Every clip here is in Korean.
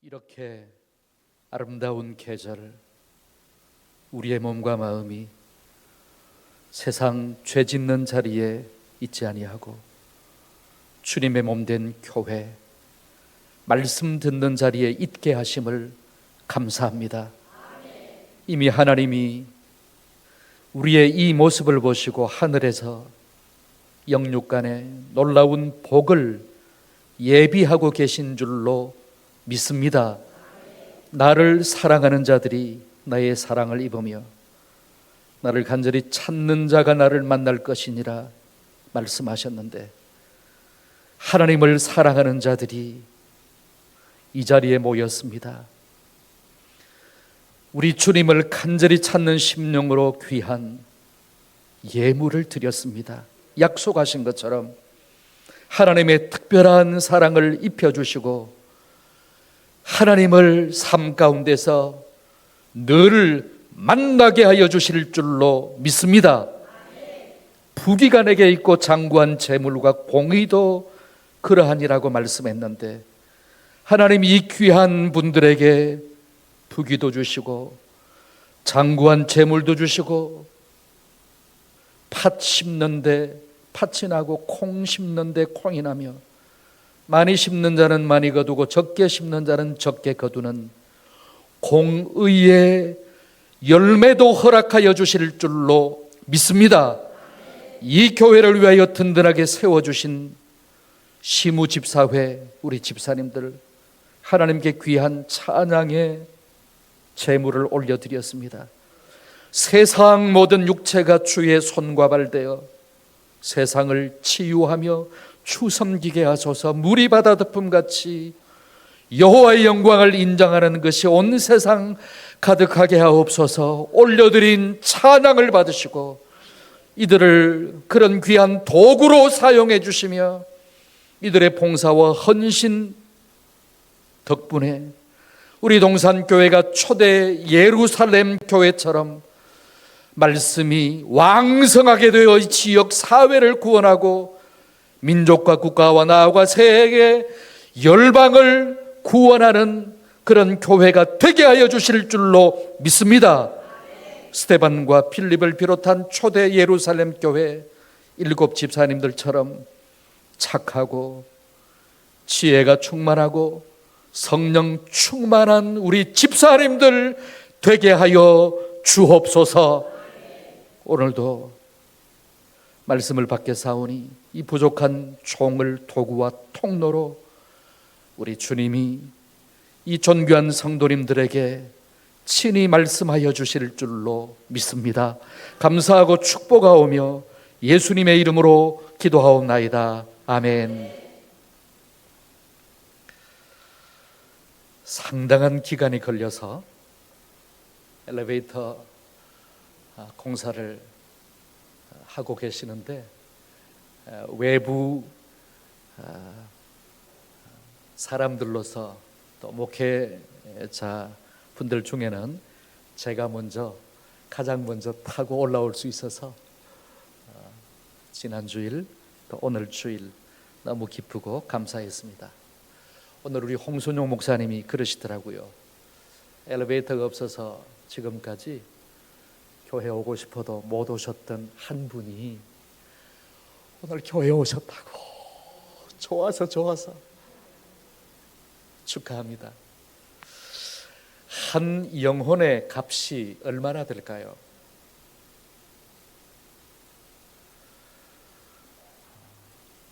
이렇게 아름다운 계절, 우리의 몸과 마음이 세상 죄 짓는 자리에 있지 아니하고 주님의 몸된 교회, 말씀 듣는 자리에 있게 하심을 감사합니다. 이미 하나님이 우리의 이 모습을 보시고 하늘에서 영육간에 놀라운 복을 예비하고 계신 줄로 믿습니다. 나를 사랑하는 자들이 나의 사랑을 입으며 나를 간절히 찾는 자가 나를 만날 것이니라 말씀하셨는데, 하나님을 사랑하는 자들이 이 자리에 모였습니다. 우리 주님을 간절히 찾는 심령으로 귀한 예물을 드렸습니다. 약속하신 것처럼 하나님의 특별한 사랑을 입혀주시고 하나님을 삶 가운데서 늘 만나게 하여 주실 줄로 믿습니다. 부귀가 내게 있고 장구한 재물과 공의도 그러하니라고 말씀했는데, 하나님 이 귀한 분들에게 부귀도 주시고 장구한 재물도 주시고, 팥 심는데 팥이 나고 콩 심는데 콩이 나며 많이 심는 자는 많이 거두고 적게 심는 자는 적게 거두는 공의의 열매도 허락하여 주실 줄로 믿습니다. 이 교회를 위하여 든든하게 세워주신 시무집사회 우리 집사님들, 하나님께 귀한 찬양의 제물을 올려드렸습니다. 세상 모든 육체가 주의 손과 발 되어 세상을 치유하며 추섬기게 하소서. 물이 바다 덮음같이 여호와의 영광을 인정하는 것이 온 세상 가득하게 하옵소서. 올려드린 찬양을 받으시고 이들을 그런 귀한 도구로 사용해 주시며 이들의 봉사와 헌신 덕분에 우리 동산교회가 초대 예루살렘 교회처럼 말씀이 왕성하게 되어 지역 사회를 구원하고 민족과 국가와 나아가 세계 열방을 구원하는 그런 교회가 되게 하여 주실 줄로 믿습니다. 스데반과 필립을 비롯한 초대 예루살렘 교회 7 집사님들처럼 착하고 지혜가 충만하고 성령 충만한 우리 집사님들 되게 하여 주옵소서. 오늘도 말씀을 받게 사오니 이 부족한 종을 도구와 통로로 우리 주님이 이 존귀한 성도님들에게 친히 말씀하여 주실 줄로 믿습니다. 감사하고 축복하오며 예수님의 이름으로 기도하옵나이다. 아멘. 상당한 기간이 걸려서 엘리베이터 공사를 하고 계시는데, 외부 사람들로서 또 목회자 분들 중에는 제가 가장 먼저 타고 올라올 수 있어서 지난 주일 또 오늘 주일 너무 기쁘고 감사했습니다. 오늘 우리 홍순용 목사님이 그러시더라고요. 엘리베이터가 없어서 지금까지 교회 오고 싶어도 못 오셨던 한 분이 오늘 교회 오셨다고. 좋아서 축하합니다. 한 영혼의 값이 얼마나 될까요?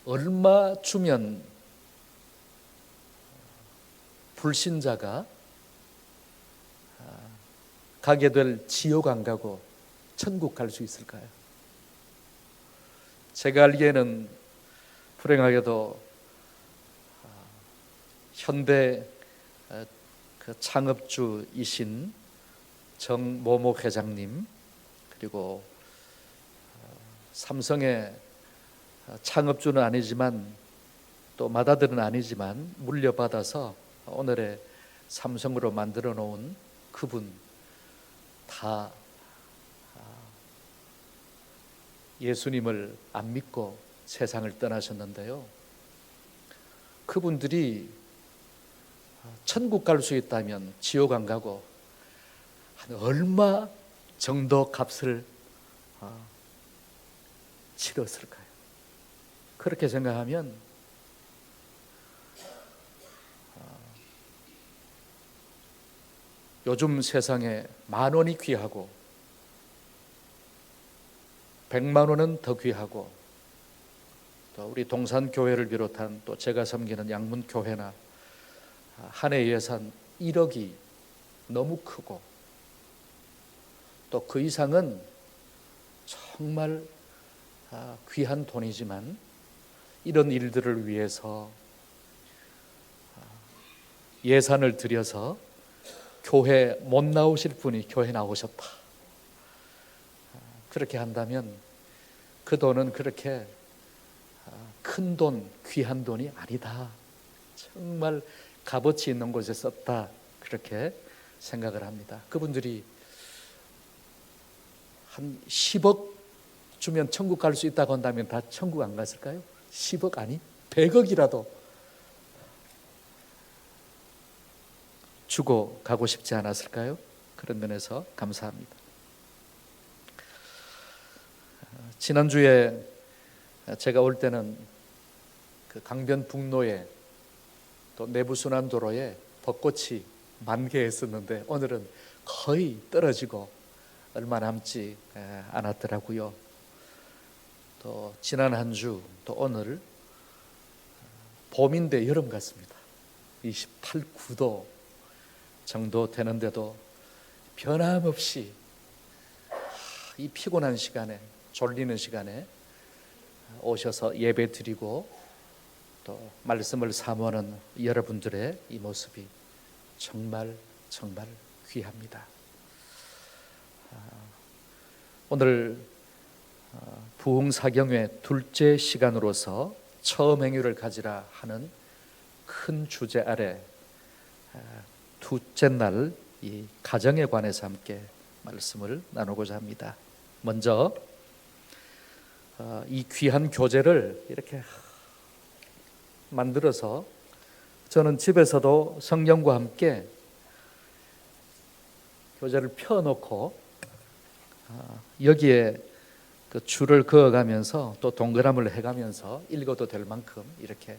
얼마 주면 불신자가 가게 될 지옥 안 가고 천국 갈 수 있을까요? 제가 알기에는 불행하게도 현대 그 창업주이신 정모모 회장님, 그리고 삼성의 창업주는 아니지만 또 맏아들은 아니지만 물려받아서 오늘의 삼성으로 만들어 놓은 그분 다 예수님을 안 믿고 세상을 떠나셨는데요, 그분들이 천국 갈 수 있다면 지옥 안 가고 한 얼마 정도 값을 치렀을까요? 그렇게 생각하면 요즘 세상에 10,000원이 귀하고 100만 원은 더 귀하고, 또 우리 동산교회를 비롯한 또 제가 섬기는 양문교회나 한 해 예산 1억이 너무 크고, 또 그 이상은 정말 귀한 돈이지만 이런 일들을 위해서 예산을 들여서 교회 못 나오실 분이 교회 나오셨다, 그렇게 한다면 그 돈은 그렇게 큰 돈, 귀한 돈이 아니다, 정말 값어치 있는 곳에 썼다, 그렇게 생각을 합니다. 그분들이 한 10억 주면 천국 갈 수 있다고 한다면 다 천국 안 갔을까요? 10억 아니 100억이라도 주고 가고 싶지 않았을까요? 그런 면에서 감사합니다. 지난주에 제가 올 때는 그 강변북로에 또 내부순환도로에 벚꽃이 만개했었는데 오늘은 거의 떨어지고 얼마 남지 않았더라고요. 또 지난 한 주 또 오늘 봄인데 여름 같습니다. 28, 9도 정도 되는데도 변함없이 이 피곤한 시간에, 졸리는 시간에 오셔서 예배 드리고 또 말씀을 사모하는 여러분들의 이 모습이 정말 정말 귀합니다. 오늘 부흥사경회 둘째 시간으로서 처음 행위를 가지라 하는 큰 주제 아래 둘째 날 이 가정에 관해서 함께 말씀을 나누고자 합니다. 먼저 이 귀한 교재를 이렇게 만들어서 저는 집에서도 성경과 함께 교재를 펴놓고 여기에 그 줄을 그어가면서 또 동그라미를 해가면서 읽어도 될 만큼 이렇게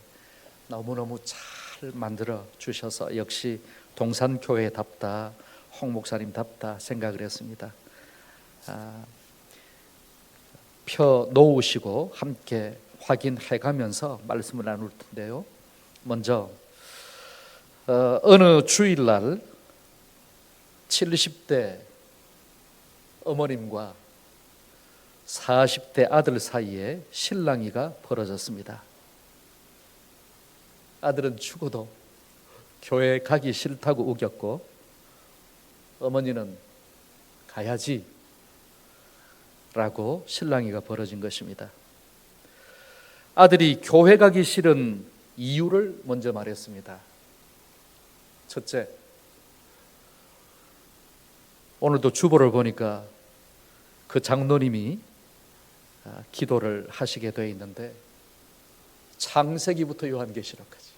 너무너무 잘 만들어 주셔서 역시 동산교회답다, 홍 목사님답다 생각을 했습니다. 펴 놓으시고 함께 확인해가면서 말씀을 나눌 텐데요. 먼저 어느 주일날 70대 어머님과 40대 아들 사이에 실랑이가 벌어졌습니다. 아들은 죽어도 교회 가기 싫다고 우겼고 어머니는 가야지 라고 실랑이가 벌어진 것입니다. 아들이 교회 가기 싫은 이유를 먼저 말했습니다. 첫째, 오늘도 주보를 보니까 그 장로님이 기도를 하시게 되어 있는데 창세기부터 요한계시록까지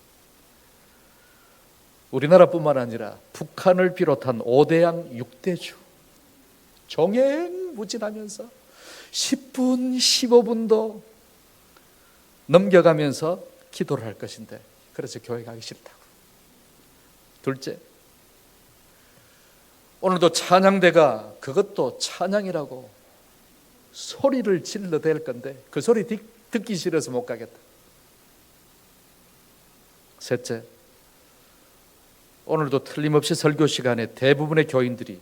우리나라뿐만 아니라 북한을 비롯한 5대양 6대주 정행무진하면서 10분 15분도 넘겨가면서 기도를 할 것인데 그래서 교회 가기 싫다고. 둘째, 오늘도 찬양대가 그것도 찬양이라고 소리를 질러댈 건데 그 소리 듣기 싫어서 못 가겠다. 셋째, 오늘도 틀림없이 설교 시간에 대부분의 교인들이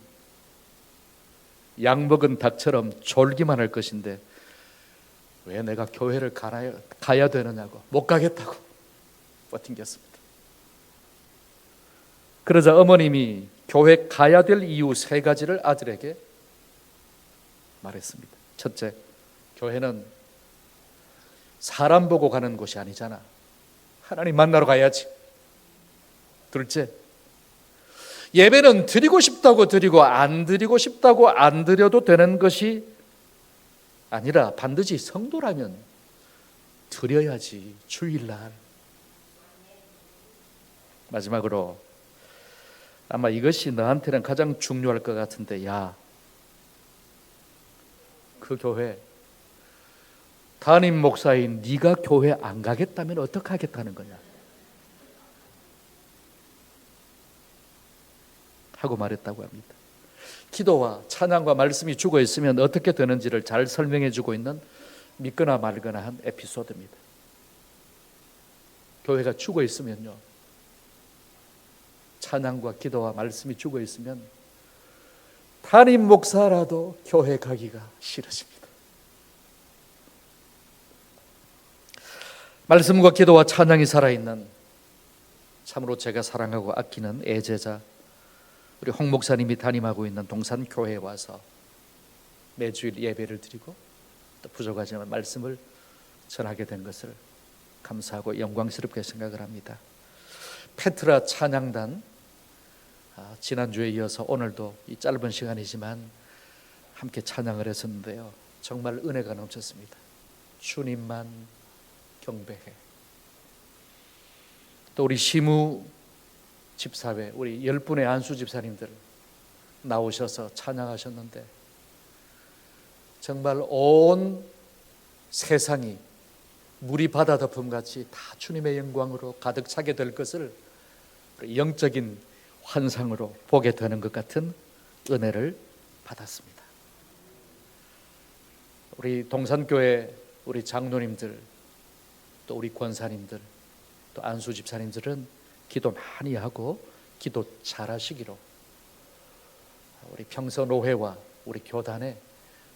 약 먹은 닭처럼 졸기만 할 것인데 왜 내가 교회를 가야 되느냐고 못 가겠다고 버팅겼습니다. 그러자 어머님이 교회 가야 될 이유 3가지를 아들에게 말했습니다. 첫째, 교회는 사람 보고 가는 곳이 아니잖아. 하나님 만나러 가야지. 둘째, 예배는 드리고 싶다고 드리고 안 드리고 싶다고 안 드려도 되는 것이 아니라 반드시 성도라면 드려야지, 주일날. 마지막으로 아마 이것이 너한테는 가장 중요할 것 같은데, 야, 그 교회 담임 목사인 네가 교회 안 가겠다면 어떻게 하겠다는 거냐 하고 말했다고 합니다. 기도와 찬양과 말씀이 죽어 있으면 어떻게 되는지를 잘 설명해 주고 있는 믿거나 말거나 한 에피소드입니다. 교회가 죽어 있으면요, 찬양과 기도와 말씀이 죽어 있으면 담임 목사라도 교회 가기가 싫으십니다. 말씀과 기도와 찬양이 살아있는, 참으로 제가 사랑하고 아끼는 애제자 우리 홍 목사님이 담임하고 있는 동산교회에 와서 매주일 예배를 드리고 또 부족하지만 말씀을 전하게 된 것을 감사하고 영광스럽게 생각을 합니다. 페트라 찬양단, 지난주에 이어서 오늘도 이 짧은 시간이지만 함께 찬양을 했었는데요, 정말 은혜가 넘쳤습니다. 주님만 경배해. 또 우리 시무 집사회, 우리 10분의 안수 집사님들 나오셔서 찬양하셨는데 정말 온 세상이 물이 바다 덮음같이 다 주님의 영광으로 가득 차게 될 것을 영적인 환상으로 보게 되는 것 같은 은혜를 받았습니다. 우리 동산교회 우리 장로님들, 또 우리 권사님들, 또 안수 집사님들은 기도 많이 하고 기도 잘하시기로 우리 평서노회와 우리 교단에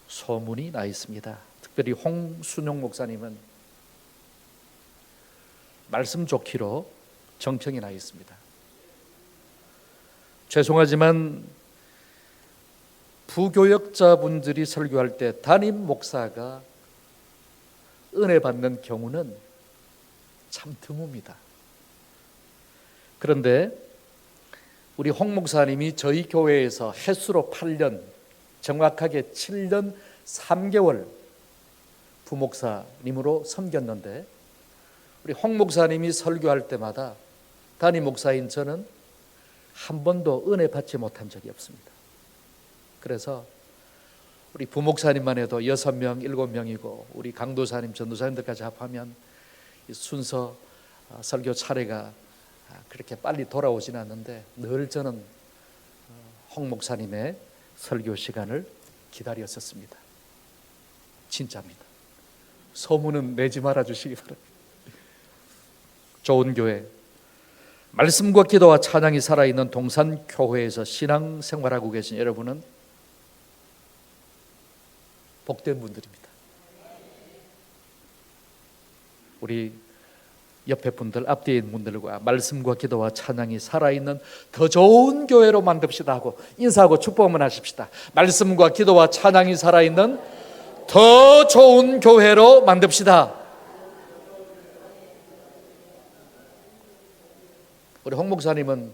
소문이 나 있습니다. 특별히 홍순용 목사님은 말씀 좋기로 정평이 나 있습니다. 죄송하지만 부교역자분들이 설교할 때 담임 목사가 은혜 받는 경우는 참 드뭅니다. 그런데 우리 홍 목사님이 저희 교회에서 횟수로 8년, 정확하게 7년 3개월 부목사님으로 섬겼는데, 우리 홍 목사님이 설교할 때마다 담임 목사인 저는 한 번도 은혜 받지 못한 적이 없습니다. 그래서 우리 부목사님만 해도 6명, 7명이고 우리 강도사님, 전도사님들까지 합하면 순서 설교 차례가 그렇게 빨리 돌아오진 않는데 늘 저는 홍 목사님의 설교 시간을 기다렸었습니다. 진짜입니다. 소문은 내지 말아 주시기 바랍니다. 좋은 교회, 말씀과 기도와 찬양이 살아있는 동산교회에서 신앙생활하고 계신 여러분은 복된 분들입니다. 우리 옆에 분들, 앞뒤에 있는 분들과 말씀과 기도와 찬양이 살아있는 더 좋은 교회로 만듭시다 하고 인사하고 축복만 하십시다. 말씀과 기도와 찬양이 살아있는 더 좋은 교회로 만듭시다. 우리 홍 목사님은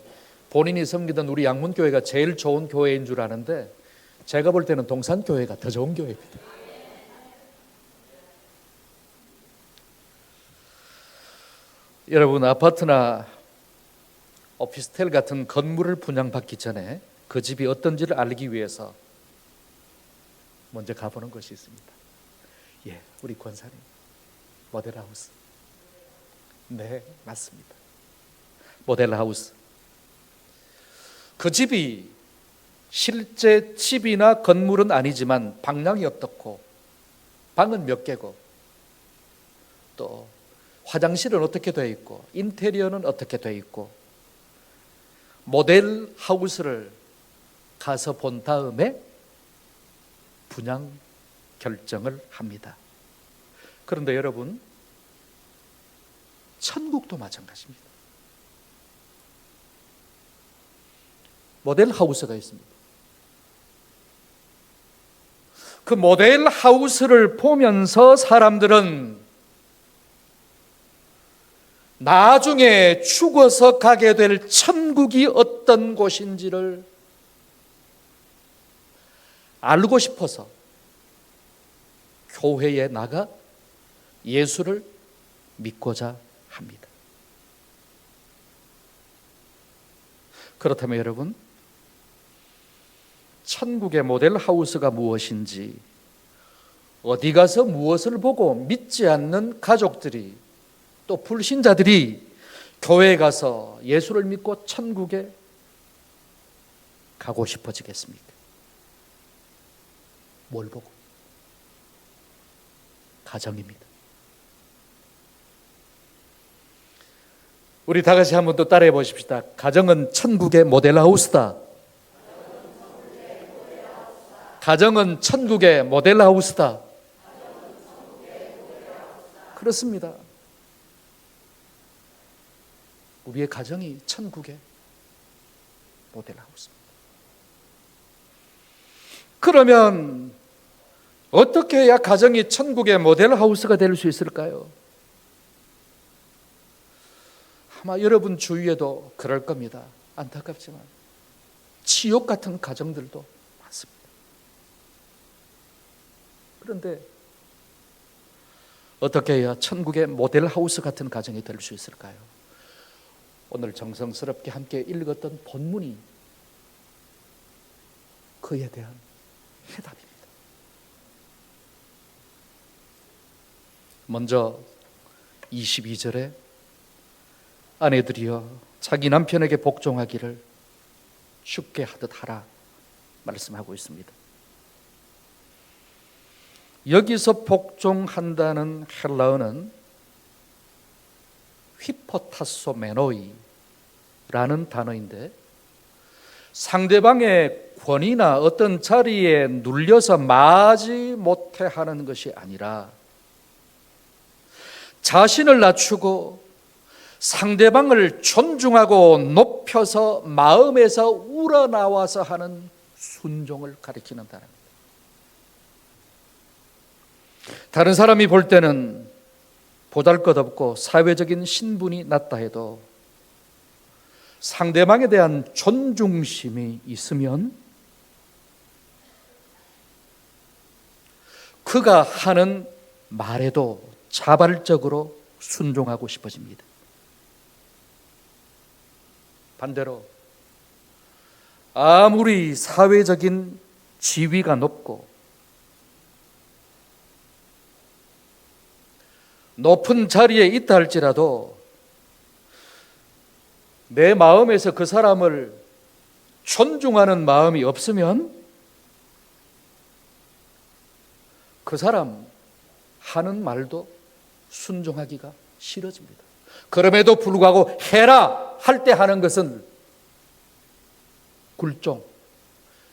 본인이 섬기던 우리 양문교회가 제일 좋은 교회인 줄 아는데 제가 볼 때는 동산교회가 더 좋은 교회입니다. 여러분, 아파트나 오피스텔 같은 건물을 분양받기 전에 그 집이 어떤지를 알기 위해서 먼저 가보는 것이 있습니다. 예, 우리 권사님, 모델하우스. 네, 맞습니다. 모델하우스. 그 집이 실제 집이나 건물은 아니지만 방향이 어떻고, 방은 몇 개고, 또 화장실은 어떻게 되어 있고, 인테리어는 어떻게 되어 있고, 모델 하우스를 가서 본 다음에 분양 결정을 합니다. 그런데 여러분, 천국도 마찬가지입니다. 모델 하우스가 있습니다. 그 모델 하우스를 보면서 사람들은 나중에 죽어서 가게 될 천국이 어떤 곳인지를 알고 싶어서 교회에 나가 예수를 믿고자 합니다. 그렇다면 여러분, 천국의 모델 하우스가 무엇인지, 어디 가서 무엇을 보고 믿지 않는 가족들이, 또 불신자들이 교회에 가서 예수를 믿고 천국에 가고 싶어지겠습니까? 뭘 보고? 가정입니다. 우리 다 같이 한번 또 따라해 보십시다. 가정은 천국의 모델 하우스다. 가정은 천국의 모델 하우스다. 그렇습니다. 우리의 가정이 천국의 모델 하우스입니다. 그러면 어떻게 해야 가정이 천국의 모델 하우스가 될 수 있을까요? 아마 여러분 주위에도 그럴 겁니다. 안타깝지만 지옥 같은 가정들도 많습니다. 그런데 어떻게 해야 천국의 모델 하우스 같은 가정이 될 수 있을까요? 오늘 정성스럽게 함께 읽었던 본문이 그에 대한 해답입니다. 먼저 22절에 아내들이여 자기 남편에게 복종하기를 쉽게 하듯 하라 말씀하고 있습니다. 여기서 복종한다는 헬라어는 휘포타소메노이라는 단어인데, 상대방의 권위나 어떤 자리에 눌려서 마지 못해 하는 것이 아니라 자신을 낮추고 상대방을 존중하고 높여서 마음에서 우러나와서 하는 순종을 가리키는 단어입니다. 다른 사람이 볼 때는 보잘것없고 사회적인 신분이 낮다 해도 상대방에 대한 존중심이 있으면 그가 하는 말에도 자발적으로 순종하고 싶어집니다. 반대로 아무리 사회적인 지위가 높고 높은 자리에 있다 할지라도 내 마음에서 그 사람을 존중하는 마음이 없으면 그 사람 하는 말도 순종하기가 싫어집니다. 그럼에도 불구하고 해라 할 때 하는 것은 굴종.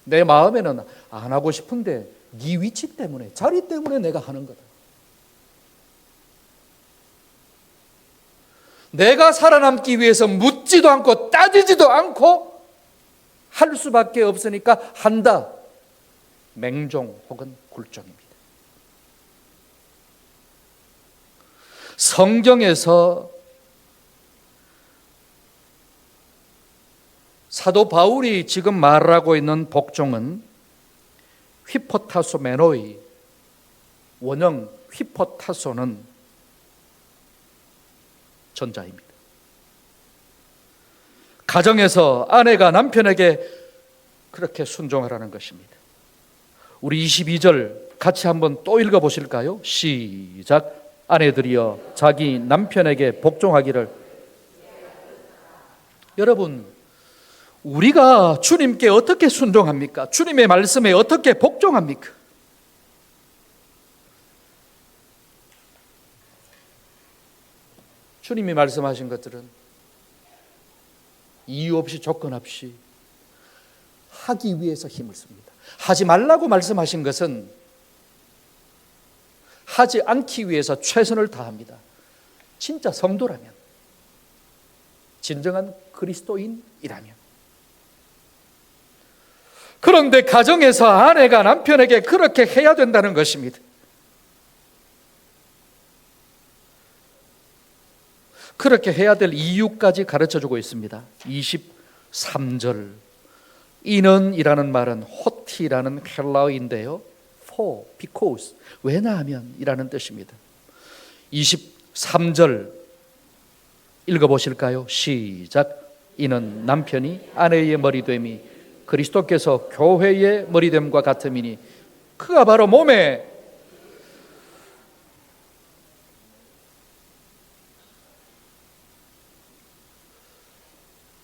내 마음에는 안 하고 싶은데 네 위치 때문에, 자리 때문에 내가 하는 거다. 내가 살아남기 위해서 묻지도 않고 따지지도 않고 할 수밖에 없으니까 한다. 맹종 혹은 굴종입니다. 성경에서 사도 바울이 지금 말하고 있는 복종은 휘포타소메노이, 원형 휘포타소는 전자입니다. 가정에서 아내가 남편에게 그렇게 순종하라는 것입니다. 우리 22절 같이 한번 또 읽어보실까요? 시작. 아내들이여 자기 남편에게 복종하기를. 여러분, 우리가 주님께 어떻게 순종합니까? 주님의 말씀에 어떻게 복종합니까? 주님이 말씀하신 것들은 이유 없이 조건 없이 하기 위해서 힘을 씁니다. 하지 말라고 말씀하신 것은 하지 않기 위해서 최선을 다합니다. 진짜 성도라면, 진정한 그리스도인이라면. 그런데 가정에서 아내가 남편에게 그렇게 해야 된다는 것입니다. 그렇게 해야 될 이유까지 가르쳐주고 있습니다. 23절. 이는이라는 말은 호티라는 헬라어인데요, for, because, 왜냐하면 이라는 뜻입니다. 23절 읽어보실까요? 시작. 이는 남편이 아내의 머리됨이 그리스도께서 교회의 머리됨과 같음이니 그가 바로 몸에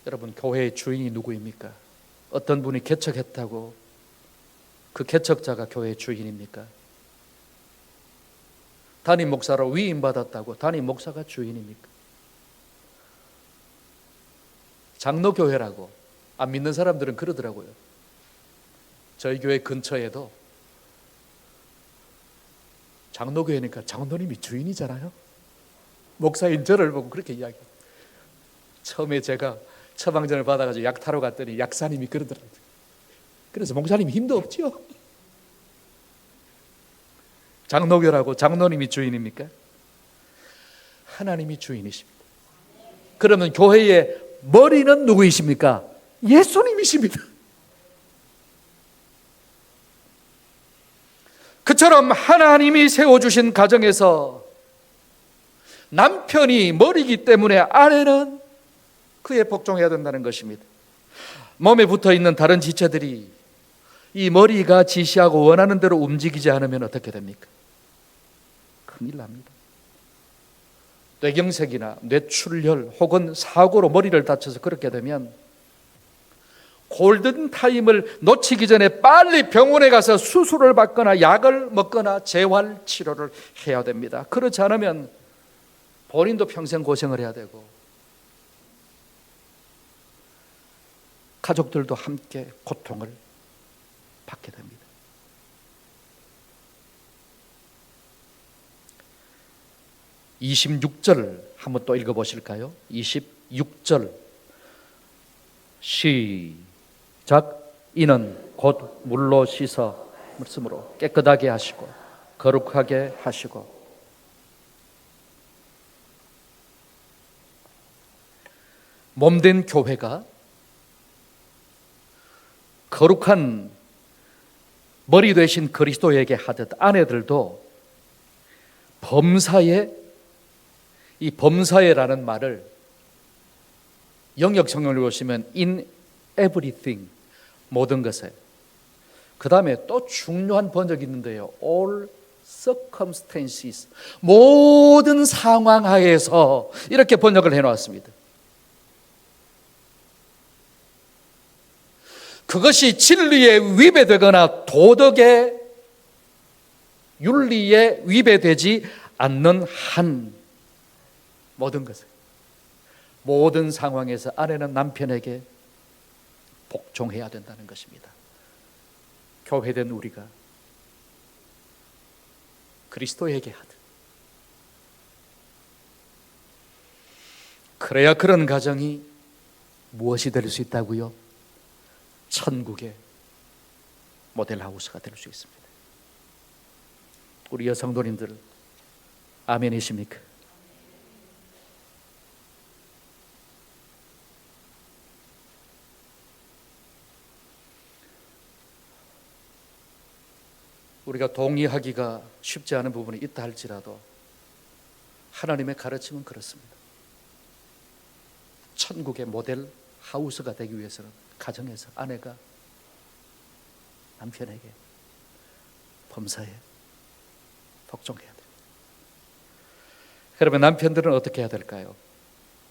여러분, 교회의 주인이 누구입니까? 어떤 분이 개척했다고 그 개척자가 교회의 주인입니까? 담임 목사로 위임받았다고 담임 목사가 주인입니까? 장로교회라고 안 믿는 사람들은 그러더라고요. 저희 교회 근처에도 장로교회니까 장로님이 주인이잖아요. 목사인 저를 보고 그렇게 이야기해요. 처음에 제가 처방전을 받아가지고 약 타러 갔더니 약사님이 그러더라고요. 그래서 목사님 힘도 없죠. 장로교라고 장로님이 주인입니까? 하나님이 주인이십니다. 그러면 교회의 머리는 누구이십니까? 예수님이십니다. 그처럼 하나님이 세워주신 가정에서 남편이 머리이기 때문에 아내는 그에 복종해야 된다는 것입니다. 몸에 붙어있는 다른 지체들이 이 머리가 지시하고 원하는 대로 움직이지 않으면 어떻게 됩니까? 큰일 납니다. 뇌경색이나 뇌출혈 혹은 사고로 머리를 다쳐서 그렇게 되면 골든타임을 놓치기 전에 빨리 병원에 가서 수술을 받거나 약을 먹거나 재활치료를 해야 됩니다. 그렇지 않으면 본인도 평생 고생을 해야 되고 가족들도 함께 고통을 받게 됩니다. (26절) 한번 또 읽어보실까요? 26절 시작. 이는 곧 물로 씻어 물씀으로 깨끗하게 하시고 거룩하게 하시고. 몸된 교회가 거룩한 머리 되신 그리스도에게 하듯 아내들도 범사에, 이 범사에라는 말을 영역 성경을 보시면 in everything, 모든 것에, 그 다음에 또 중요한 번역이 있는데요, all circumstances, 모든 상황 하에서, 이렇게 번역을 해놓았습니다. 그것이 진리에 위배되거나 도덕의 윤리에 위배되지 않는 한, 모든 것을, 모든 상황에서 아내는 남편에게 복종해야 된다는 것입니다. 교회된 우리가 그리스도에게 하듯, 그래야 그런 가정이 무엇이 될 수 있다고요? 천국의 모델하우스가 될 수 있습니다. 우리 여성도님들 아멘이십니까? 우리가 동의하기가 쉽지 않은 부분이 있다 할지라도 하나님의 가르침은 그렇습니다. 천국의 모델 하우스가 되기 위해서는 가정에서 아내가 남편에게 범사에 복종해야 돼요. 그러면 남편들은 어떻게 해야 될까요?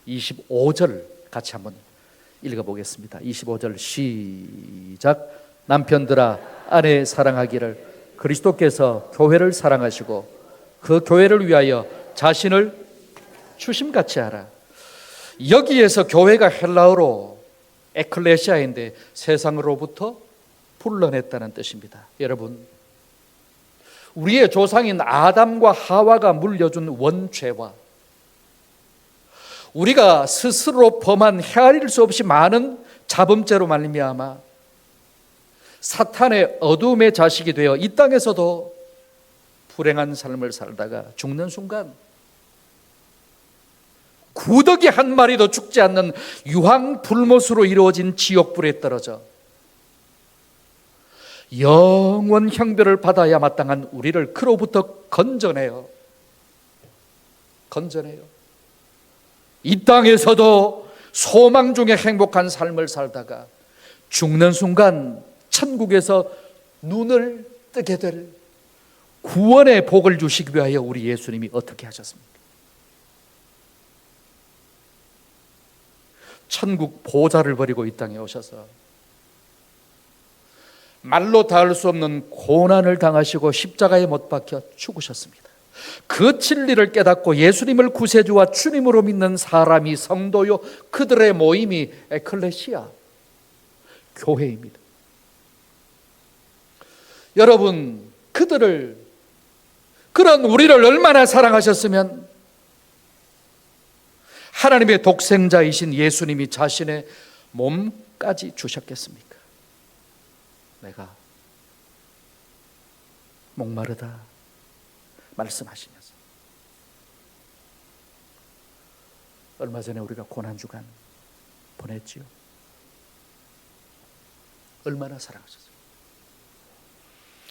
25절 같이 한번 읽어보겠습니다. 25절 시작. 남편들아 아내 사랑하기를 그리스도께서 교회를 사랑하시고 그 교회를 위하여 자신을 주심같이 하라. 여기에서 교회가 헬라어로 에클레시아인데 세상으로부터 불러냈다는 뜻입니다. 여러분, 우리의 조상인 아담과 하와가 물려준 원죄와 우리가 스스로 범한 헤아릴 수 없이 많은 자범죄로 말미암아 사탄의 어둠의 자식이 되어 이 땅에서도 불행한 삶을 살다가 죽는 순간 구더기 한 마리도 죽지 않는 유황 불못으로 이루어진 지옥불에 떨어져 영원 형벌을 받아야 마땅한 우리를 그로부터 건져내요. 이 땅에서도 소망 중에 행복한 삶을 살다가 죽는 순간 천국에서 눈을 뜨게 될 구원의 복을 주시기 위하여 우리 예수님이 어떻게 하셨습니까? 천국 보좌를 버리고 이 땅에 오셔서 말로 닿을 수 없는 고난을 당하시고 십자가에 못 박혀 죽으셨습니다. 그 진리를 깨닫고 예수님을 구세주와 주님으로 믿는 사람이 성도요, 그들의 모임이 에클레시아, 교회입니다. 여러분, 그런 우리를 얼마나 사랑하셨으면 하나님의 독생자이신 예수님이 자신의 몸까지 주셨겠습니까? 내가 목마르다 말씀하시면서 얼마 전에 우리가 고난주간 보냈지요. 얼마나 사랑하셨어요.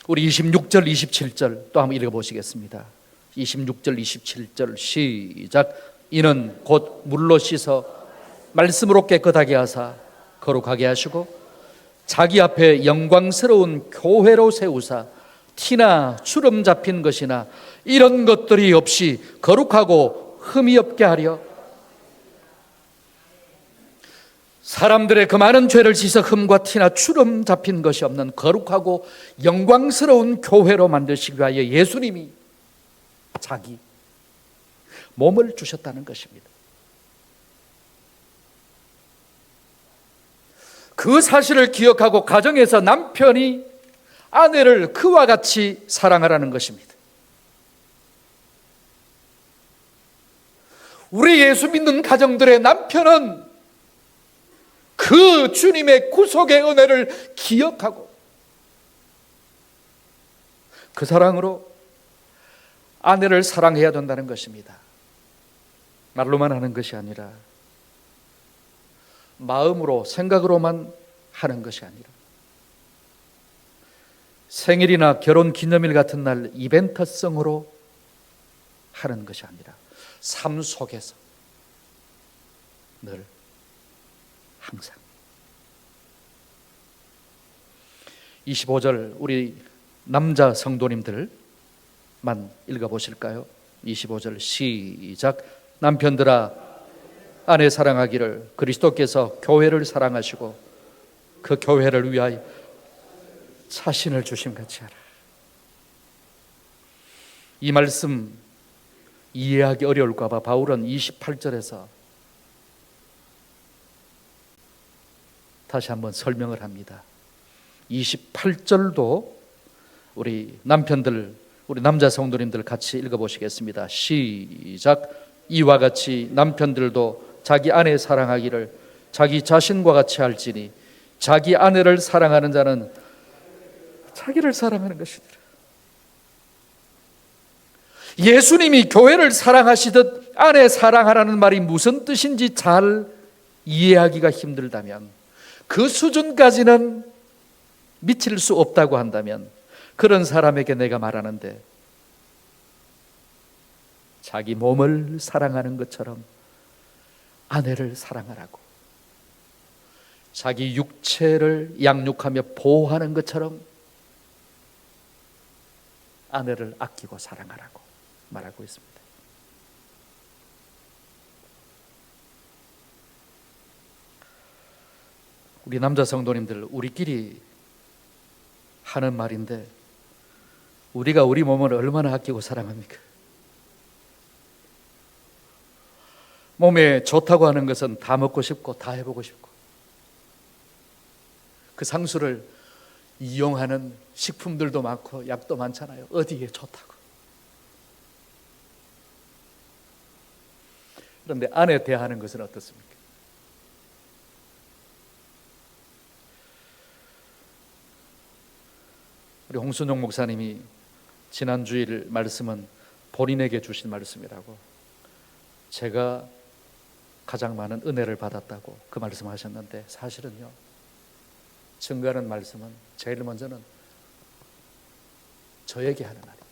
우리 26절 27절 또 한번 읽어보시겠습니다. 26절 27절 시작. 이는 곧 물로 씻어 말씀으로 깨끗하게 하사 거룩하게 하시고 자기 앞에 영광스러운 교회로 세우사 티나 주름 잡힌 것이나 이런 것들이 없이 거룩하고 흠이 없게 하려 사람들의 그 많은 죄를 씻어 흠과 티나 주름 잡힌 것이 없는 거룩하고 영광스러운 교회로 만드시기 위하여 예수님이 자기 몸을 주셨다는 것입니다. 그 사실을 기억하고 가정에서 남편이 아내를 그와 같이 사랑하라는 것입니다. 우리 예수 믿는 가정들의 남편은 그 주님의 구속의 은혜를 기억하고 그 사랑으로 아내를 사랑해야 된다는 것입니다. 말로만 하는 것이 아니라 마음으로 생각으로만 하는 것이 아니라 생일이나 결혼 기념일 같은 날 이벤트성으로 하는 것이 아니라 삶 속에서 늘 항상 25절 우리 남자 성도님들만 읽어보실까요? 25절 시작. 남편들아 아내 사랑하기를 그리스도께서 교회를 사랑하시고 그 교회를 위하여 자신을 주심같이 하라. 이 말씀 이해하기 어려울까 봐 바울은 28절에서 다시 한번 설명을 합니다. 28절도 우리 남편들, 우리 남자 성도님들 같이 읽어보시겠습니다. 시작. 이와 같이 남편들도 자기 아내 사랑하기를 자기 자신과 같이 할지니 자기 아내를 사랑하는 자는 자기를 사랑하는 것이니라. 예수님이 교회를 사랑하시듯 아내 사랑하라는 말이 무슨 뜻인지 잘 이해하기가 힘들다면, 그 수준까지는 미칠 수 없다고 한다면 그런 사람에게 내가 말하는데, 자기 몸을 사랑하는 것처럼 아내를 사랑하라고, 자기 육체를 양육하며 보호하는 것처럼 아내를 아끼고 사랑하라고 말하고 있습니다. 우리 남자 성도님들, 우리끼리 하는 말인데 우리가 우리 몸을 얼마나 아끼고 사랑합니까? 몸에 좋다고 하는 것은 다 먹고 싶고 다 해보고 싶고, 그 상수를 이용하는 식품들도 많고 약도 많잖아요. 어디에 좋다고. 그런데 아내 대하는 것은 어떻습니까? 우리 홍순용 목사님이 지난 주일 말씀은 본인에게 주신 말씀이라고, 제가 가장 많은 은혜를 받았다고 그 말씀하셨는데, 사실은요, 증거하는 말씀은 제일 먼저는 저에게 하는 말이에요.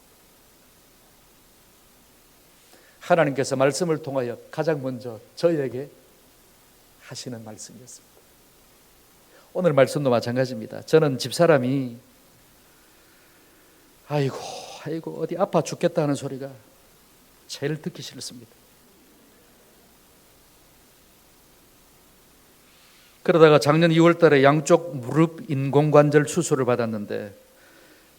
하나님께서 말씀을 통하여 가장 먼저 저에게 하시는 말씀이었습니다. 오늘 말씀도 마찬가지입니다. 저는 집사람이 아이고 어디 아파 죽겠다는 소리가 제일 듣기 싫습니다. 그러다가 작년 2월 달에 양쪽 무릎 인공관절 수술을 받았는데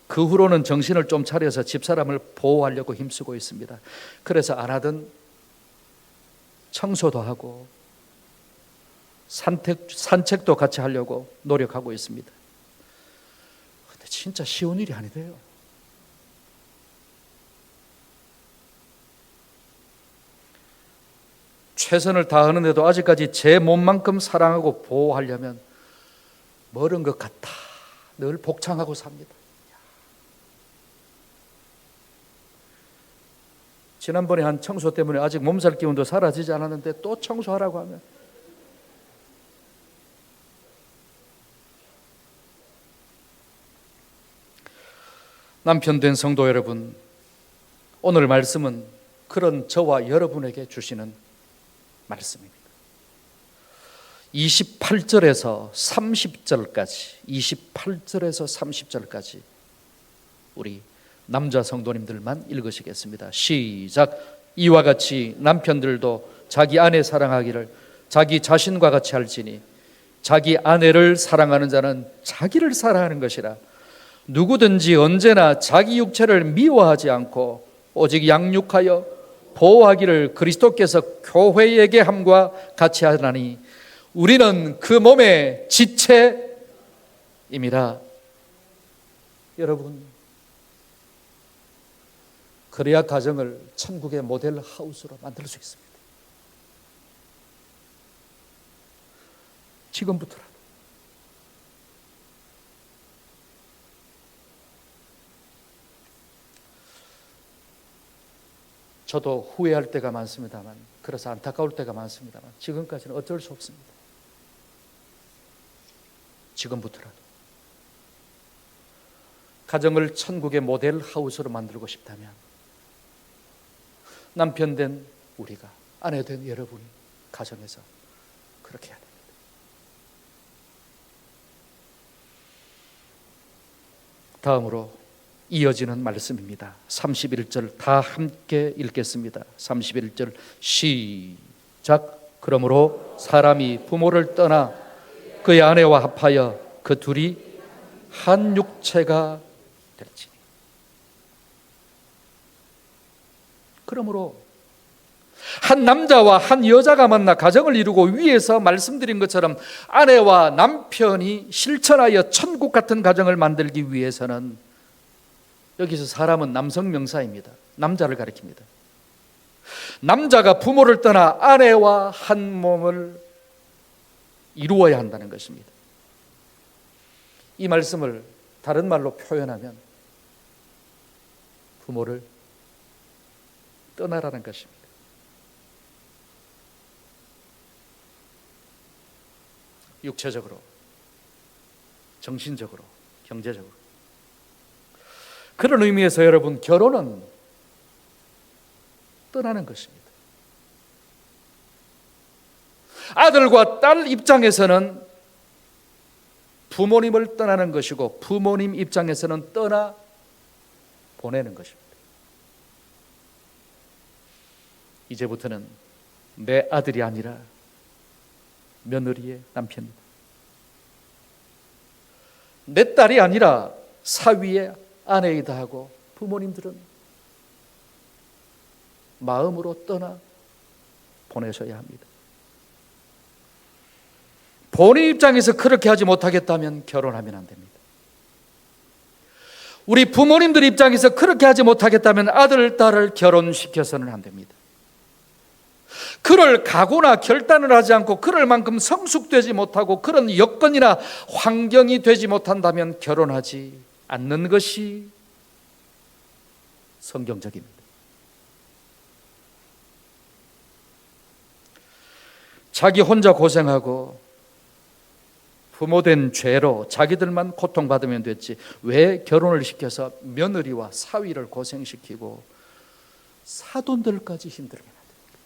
그 후로는 정신을 좀 차려서 집사람을 보호하려고 힘쓰고 있습니다. 그래서 안 하던 청소도 하고 산책도 같이 하려고 노력하고 있습니다. 근데 진짜 쉬운 일이 아니래요. 최선을 다하는데도 아직까지 제 몸만큼 사랑하고 보호하려면 멀은 것 같아 늘 복창하고 삽니다. 지난번에 한 청소 때문에 아직 몸살 기운도 사라지지 않았는데 또 청소하라고 하면 남편 된 성도 여러분, 오늘 말씀은 그런 저와 여러분에게 주시는 말씀입니다. 28절에서 30절까지 우리 남자 성도님들만 읽으시겠습니다. 시작. 이와 같이 남편들도 자기 아내 사랑하기를 자기 자신과 같이 할지니 자기 아내를 사랑하는 자는 자기를 사랑하는 것이라. 누구든지 언제나 자기 육체를 미워하지 않고 오직 양육하여 보호하기를 그리스도께서 교회에게 함과 같이 하나니 우리는 그 몸의 지체임이라. 여러분, 그래야 가정을 천국의 모델 하우스로 만들 수 있습니다. 지금부터라도. 저도 후회할 때가 많습니다만, 그래서 안타까울 때가 많습니다만, 지금까지는 어쩔 수 없습니다. 지금부터라도 가정을 천국의 모델 하우스로 만들고 싶다면 남편 된 우리가, 아내 된 여러분이 가정에서 그렇게 해야 됩니다. 다음으로 이어지는 말씀입니다. 31절 다 함께 읽겠습니다. 31절 시작. 그러므로 사람이 부모를 떠나 그의 아내와 합하여 그 둘이 한 육체가 될지니. 그러므로 한 남자와 한 여자가 만나 가정을 이루고 위에서 말씀드린 것처럼 아내와 남편이 실천하여 천국 같은 가정을 만들기 위해서는, 여기서 사람은 남성 명사입니다. 남자를 가리킵니다. 남자가 부모를 떠나 아내와 한 몸을 이루어야 한다는 것입니다. 이 말씀을 다른 말로 표현하면 부모를 떠나라는 것입니다. 육체적으로, 정신적으로, 경제적으로. 그런 의미에서 여러분, 결혼은 떠나는 것입니다. 아들과 딸 입장에서는 부모님을 떠나는 것이고, 부모님 입장에서는 떠나 보내는 것입니다. 이제부터는 내 아들이 아니라 며느리의 남편이다. 내 딸이 아니라 사위의 아내이다 하고 부모님들은 마음으로 떠나 보내셔야 합니다. 본인 입장에서 그렇게 하지 못하겠다면 결혼하면 안 됩니다. 우리 부모님들 입장에서 그렇게 하지 못하겠다면 아들, 딸을 결혼시켜서는 안 됩니다. 그럴 각오나 결단을 하지 않고 그럴 만큼 성숙되지 못하고 그런 여건이나 환경이 되지 못한다면 결혼하지 않는 것이 성경적입니다. 자기 혼자 고생하고 부모된 죄로 자기들만 고통받으면 됐지 왜 결혼을 시켜서 며느리와 사위를 고생시키고 사돈들까지 힘들게 만듭니까?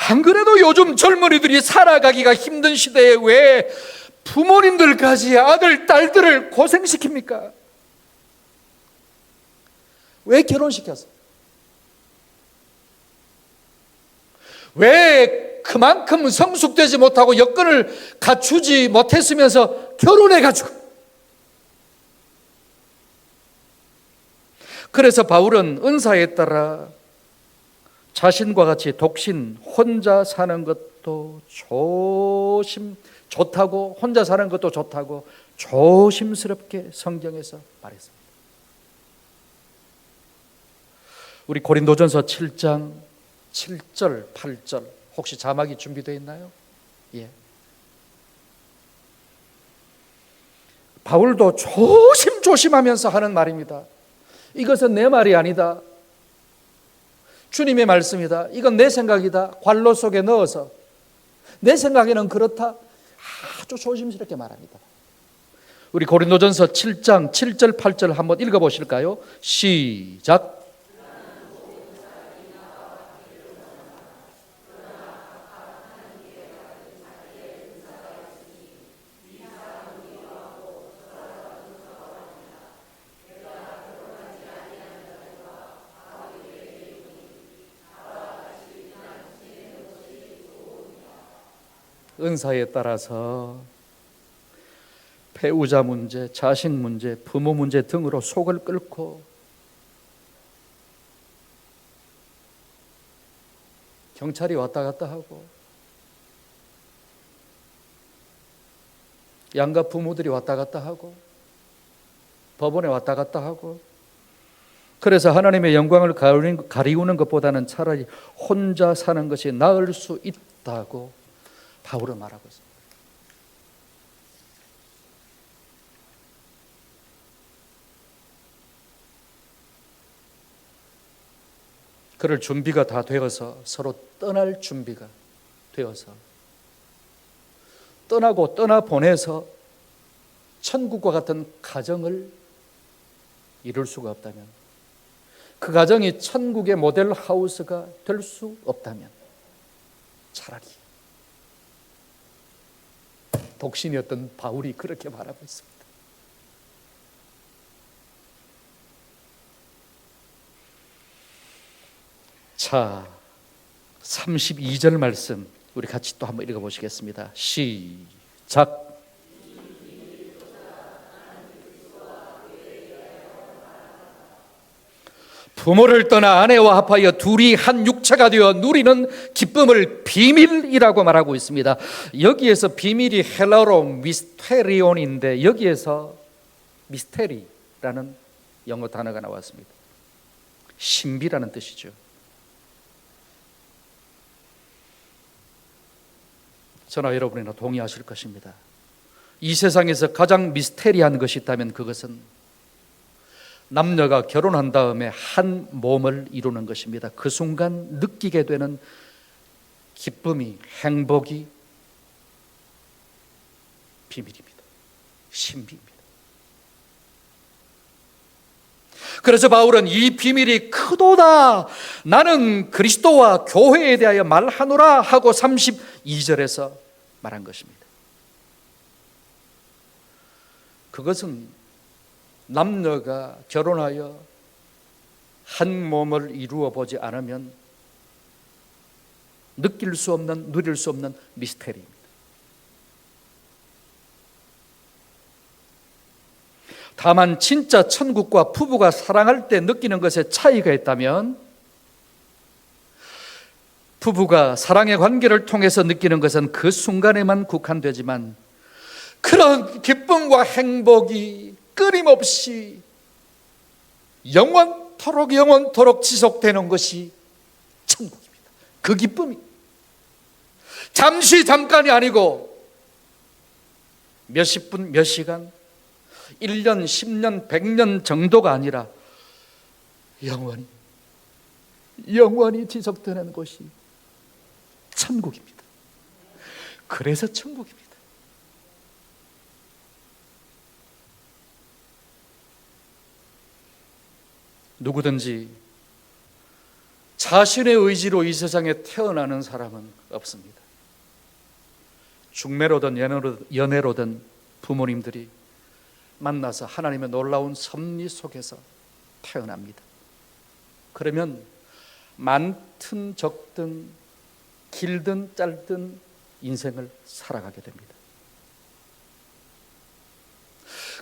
안 그래도 요즘 젊은이들이 살아가기가 힘든 시대에 왜 부모님들까지 아들, 딸들을 고생시킵니까? 왜 결혼시켰어? 왜 그만큼 성숙되지 못하고 여건을 갖추지 못했으면서 결혼해가지고. 그래서 바울은 은사에 따라 자신과 같이 독신, 혼자 사는 것도 좋다고, 혼자 사는 것도 좋다고 조심스럽게 성경에서 말했습니다. 우리 고린도전서 7장 7절, 8절 혹시 자막이 준비되어 있나요? 예. 바울도 조심하면서 하는 말입니다. 이것은 내 말이 아니다. 주님의 말씀이다. 이건 내 생각이다. 관로 속에 넣어서 내 생각에는 그렇다. 아주 조심스럽게 말합니다. 우리 고린도전서 7장 7절 8절 한번 읽어보실까요? 시작. 은사에 따라서 배우자 문제, 자식 문제, 부모 문제 등으로 속을 끓고 경찰이 왔다 갔다 하고 양가 부모들이 왔다 갔다 하고 법원에 왔다 갔다 하고, 그래서 하나님의 영광을 가리우는 것보다는 차라리 혼자 사는 것이 나을 수 있다고 바울은 말하고 있습니다. 그럴 준비가 다 되어서 서로 떠날 준비가 되어서 떠나고 떠나보내서 천국과 같은 가정을 이룰 수가 없다면, 그 가정이 천국의 모델 하우스가 될 수 없다면 차라리 독신이었던 바울이 그렇게 말하고 있습니다. 자, 32절 말씀 우리 같이 또 한번 읽어보시겠습니다. 시작. 부모를 떠나 아내와 합하여 둘이 한 육체가 되어 누리는 기쁨을 비밀이라고 말하고 있습니다. 여기에서 비밀이 헬라어로 미스테리온인데 여기에서 미스테리라는 영어 단어가 나왔습니다. 신비라는 뜻이죠. 저나 여러분이나 동의하실 것입니다. 이 세상에서 가장 미스테리한 것이 있다면 그것은 남녀가 결혼한 다음에 한 몸을 이루는 것입니다. 그 순간 느끼게 되는 기쁨이, 행복이 비밀입니다. 신비입니다. 그래서 바울은 이 비밀이 크도다, 나는 그리스도와 교회에 대하여 말하노라 하고 32절에서 말한 것입니다. 그것은 남녀가 결혼하여 한 몸을 이루어 보지 않으면 느낄 수 없는, 누릴 수 없는 미스테리입니다. 다만 진짜 천국과 부부가 사랑할 때 느끼는 것에 차이가 있다면, 부부가 사랑의 관계를 통해서 느끼는 것은 그 순간에만 국한되지만 그런 기쁨과 행복이 끊임없이 영원토록 지속되는 것이 천국입니다. 그 기쁨이 잠깐이 아니고 몇십 분, 몇 시간, 1년, 10년, 100년 정도가 아니라 영원히 지속되는 것이 천국입니다. 그래서 천국입니다. 누구든지 자신의 의지로 이 세상에 태어나는 사람은 없습니다. 중매로든 연애로든 부모님들이 만나서 하나님의 놀라운 섭리 속에서 태어납니다. 그러면 많든 적든 길든 짧든 인생을 살아가게 됩니다.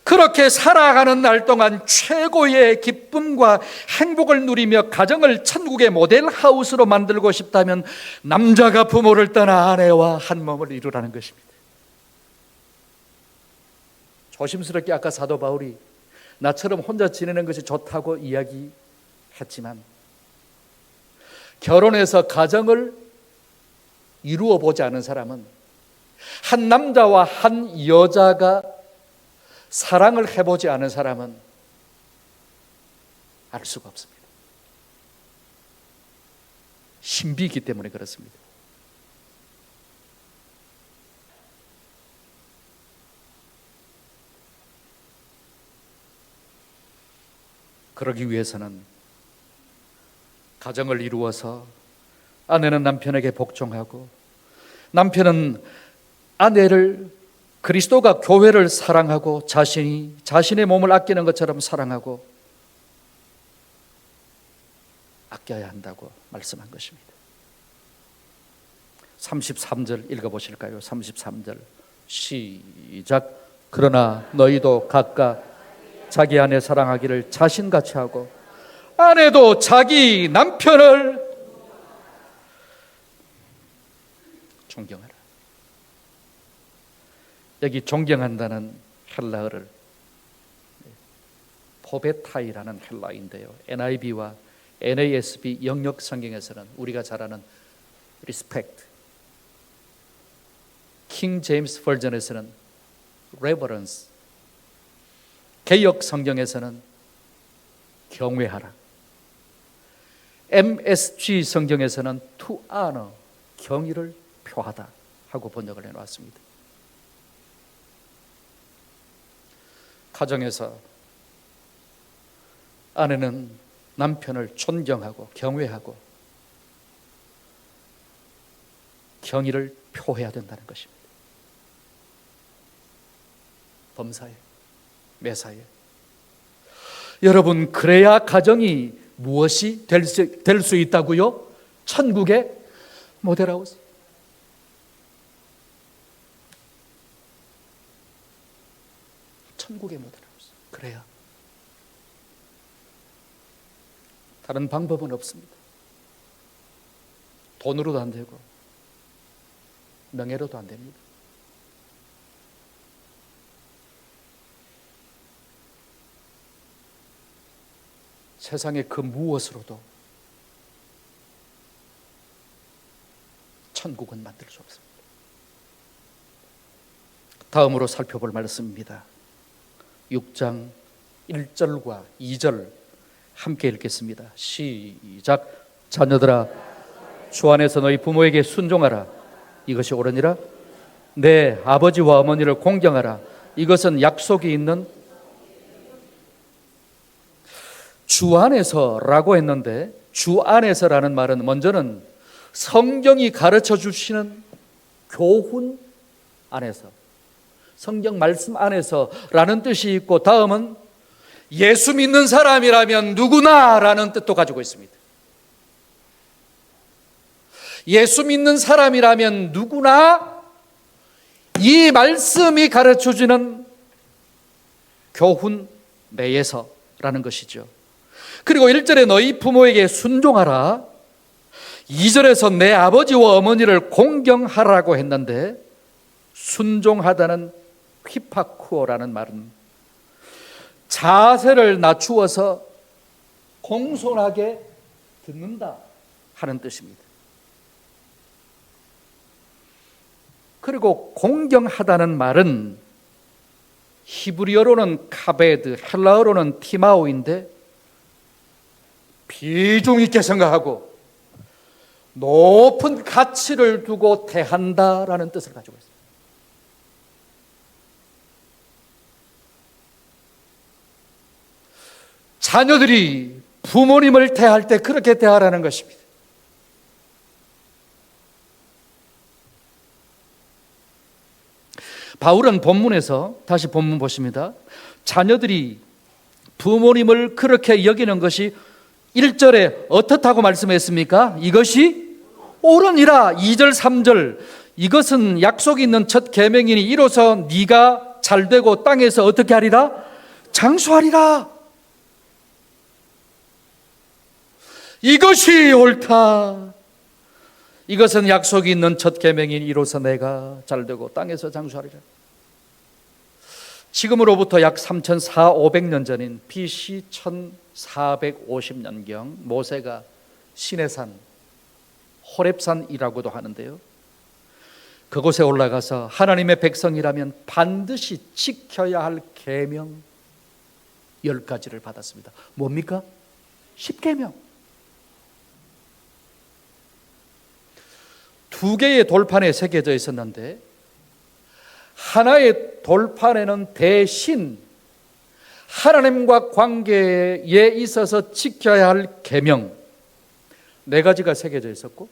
그렇게 살아가는 날 동안 최고의 기쁨과 행복을 누리며 가정을 천국의 모델 하우스로 만들고 싶다면 남자가 부모를 떠나 아내와 한 몸을 이루라는 것입니다. 조심스럽게 아까 사도 바울이 나처럼 혼자 지내는 것이 좋다고 이야기했지만 결혼해서 가정을 이루어 보지 않은 사람은 한 남자와 한 여자가 사랑을 해보지 않은 사람은 알 수가 없습니다. 신비이기 때문에 그렇습니다. 그러기 위해서는 가정을 이루어서 아내는 남편에게 복종하고 남편은 아내를 그리스도가 교회를 사랑하고 자신의 몸을 아끼는 것처럼 사랑하고 아껴야 한다고 말씀한 것입니다. 33절 읽어보실까요? 33절 시작. 그러나 너희도 각각 자기 아내 사랑하기를 자신같이 하고 아내도 자기 남편을 존경하라. 여기 존경한다는 헬라어를 포베타이라는 헬라어인데요, NIV와 NASB 영역 성경에서는 우리가 잘 아는 respect, 킹 제임스 버전에서는 reverence, 개역 성경에서는 경외하라, MSG 성경에서는 to honor, 경의를 표하다 하고 번역을 해놓았습니다. 가정에서 아내는 남편을 존경하고 경외하고 경의를 표해야 된다는 것입니다. 범사에, 매사에. 여러분, 그래야 가정이 무엇이 될 수 있다고요? 천국의 모델하우스. 천국의 모델하우스. 그래야. 다른 방법은 없습니다. 돈으로도 안 되고 명예로도 안 됩니다. 세상의 그 무엇으로도 천국은 만들 수 없습니다. 다음으로 살펴볼 말씀입니다. 6장 1절과 2절 함께 읽겠습니다. 시작. 자녀들아, 주 안에서 너희 부모에게 순종하라. 이것이 옳으니라. 내 아버지와 어머니를 공경하라. 이것은 약속이 있는 주 안에서라고 했는데, 주 안에서라는 말은 먼저는 성경이 가르쳐 주시는 교훈 안에서, 성경 말씀 안에서라는 뜻이 있고, 다음은 예수 믿는 사람이라면 누구나라는 뜻도 가지고 있습니다. 예수 믿는 사람이라면 누구나 이 말씀이 가르쳐주는 교훈 내에서라는 것이죠. 그리고 1절에 너희 부모에게 순종하라, 2절에서 내 아버지와 어머니를 공경하라고 했는데, 순종하다는 휘파쿠어라는 말은 자세를 낮추어서 공손하게 듣는다 하는 뜻입니다. 그리고 공경하다는 말은 히브리어로는 카베드, 헬라어로는 티마오인데 비중 있게 생각하고 높은 가치를 두고 대한다라는 뜻을 가지고 있습니다. 자녀들이 부모님을 대할 때 그렇게 대하라는 것입니다. 바울은 본문에서 다시 본문 보십니다. 자녀들이 부모님을 그렇게 여기는 것이 1절에 어떻다고 말씀했습니까? 이것이 옳으니라. 2절 3절 이것은 약속이 있는 첫 계명이니 이로써 네가 잘되고 땅에서 어떻게 하리라? 장수하리라. 이것이 옳다. 이것은 약속이 있는 첫 계명이니 이로써 내가 잘되고 땅에서 장수하리라. 지금으로부터 약 3,400~500년 전인 BC 1450년경 모세가 시내산 호렙산이라고도 하는데요, 그곳에 올라가서 하나님의 백성이라면 반드시 지켜야 할 계명 10가지를 받았습니다. 뭡니까? 10계명. 2개의 돌판에 새겨져 있었는데 하나의 돌판에는 대신 하나님과 관계에 있어서 지켜야 할 계명 4가지가 새겨져 있었고,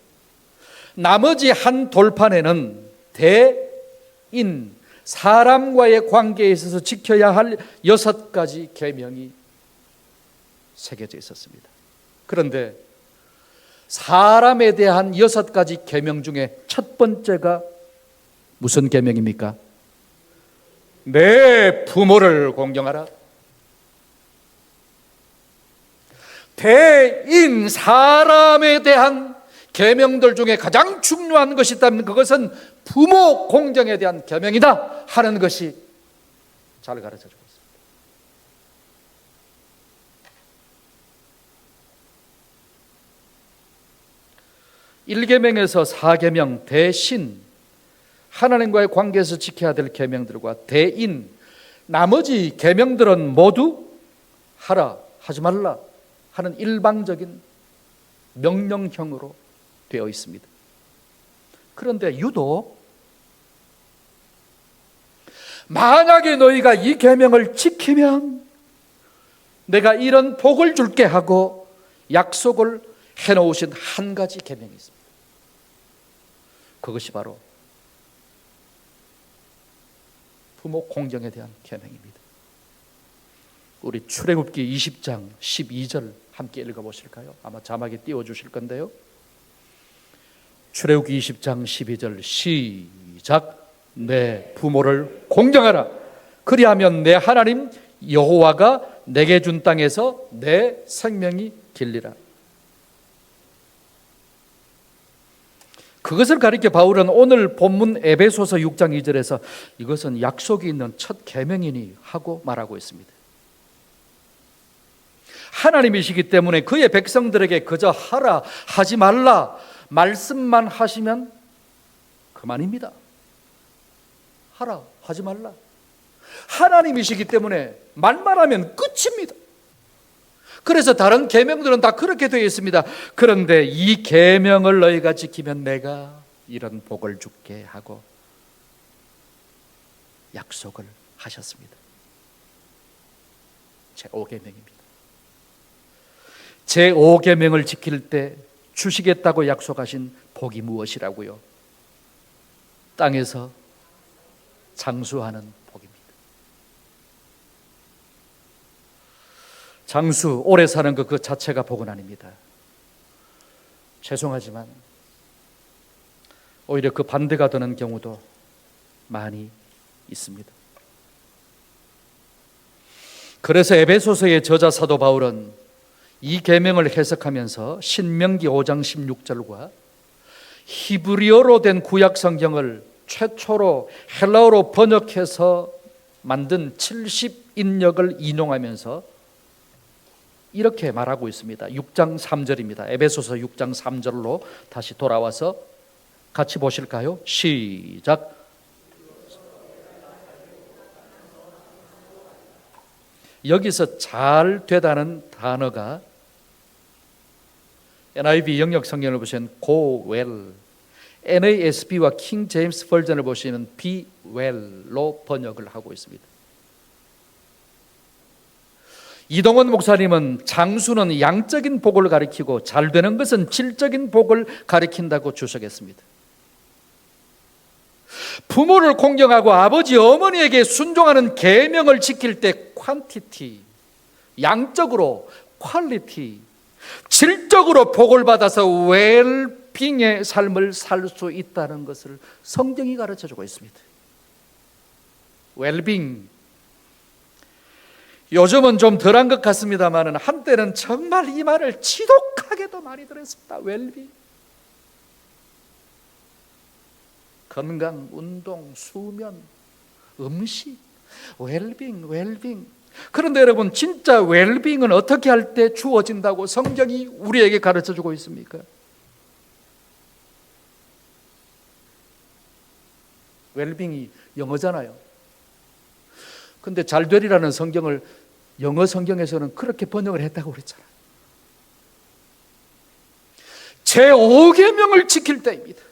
나머지 한 돌판에는 대인, 사람과의 관계에 있어서 지켜야 할 6가지 계명이 새겨져 있었습니다. 그런데 사람에 대한 6가지 계명 중에 첫 번째가 무슨 계명입니까? 내 부모를 공경하라. 대인, 사람에 대한 계명들 중에 가장 중요한 것이 있다면 그것은 부모 공경에 대한 계명이다 하는 것이 잘 가르쳐 주고 있습니다. 1계명에서 4계명 대신 하나님과의 관계에서 지켜야 될 계명들과 대인, 나머지 계명들은 모두 하라, 하지 말라 하는 일방적인 명령형으로 되어 있습니다. 그런데 유독 만약에 너희가 이 계명을 지키면 내가 이런 복을 줄게 하고 약속을 해놓으신 한 가지 계명이 있습니다. 그것이 바로 부모 공경에 대한 계명입니다. 우리 출애굽기 20장 12절 함께 읽어보실까요? 아마 자막에 띄워주실 건데요. 출애굽기 20장 12절 시작. 내 부모를 공경하라. 그리하면 내 하나님 여호와가 내게 준 땅에서 내 생명이 길리라. 그것을 가리켜 바울은 오늘 본문 에베소서 6장 2절에서 이것은 약속이 있는 첫 계명이니 하고 말하고 있습니다. 하나님이시기 때문에 그의 백성들에게 그저 하라, 하지 말라 말씀만 하시면 그만입니다. 하라, 하지 말라. 하나님이시기 때문에 말만 하면 끝입니다. 그래서 다른 계명들은 다 그렇게 되어 있습니다. 그런데 이 계명을 너희가 지키면 내가 이런 복을 줄게 하고 약속을 하셨습니다. 제5계명입니다. 제5계명을 지킬 때 주시겠다고 약속하신 복이 무엇이라고요? 땅에서 장수하는 복입니다. 장수, 오래 사는 것 그 자체가 복은 아닙니다. 죄송하지만 오히려 그 반대가 되는 경우도 많이 있습니다. 그래서 에베소서의 저자 사도 바울은 이 계명을 해석하면서 신명기 5장 16절과 히브리어로 된 구약 성경을 최초로 헬라어로 번역해서 만든 70인역을 인용하면서 이렇게 말하고 있습니다. 6장 3절입니다. 에베소서 6장 3절로 다시 돌아와서 같이 보실까요? 시작. 여기서 잘 되다는 단어가 NIV 영역 성경을 보시면 go well, NASB와 킹 제임스 버전을 보시면 be well로 번역을 하고 있습니다. 이동원 목사님은 장수는 양적인 복을 가리키고 잘 되는 것은 질적인 복을 가리킨다고 주석했습니다. 부모를 공경하고 아버지 어머니에게 순종하는 계명을 지킬 때 퀀티티, 양적으로 퀄리티, 질적으로 복을 받아서 웰빙의 삶을 살 수 있다는 것을 성경이 가르쳐주고 있습니다. 웰빙, 요즘은 좀 덜한 것 같습니다만 한때는 정말 이 말을 지독하게도 많이 들었습니다. 웰빙, 건강, 운동, 수면, 음식, 웰빙. 그런데 여러분, 진짜 웰빙은 어떻게 할 때 주어진다고 성경이 우리에게 가르쳐주고 있습니까? 웰빙이 영어잖아요. 근데 잘 되리라는 성경을 영어 성경에서는 그렇게 번역을 했다고 그랬잖아요. 제5계명을 지킬 때입니다.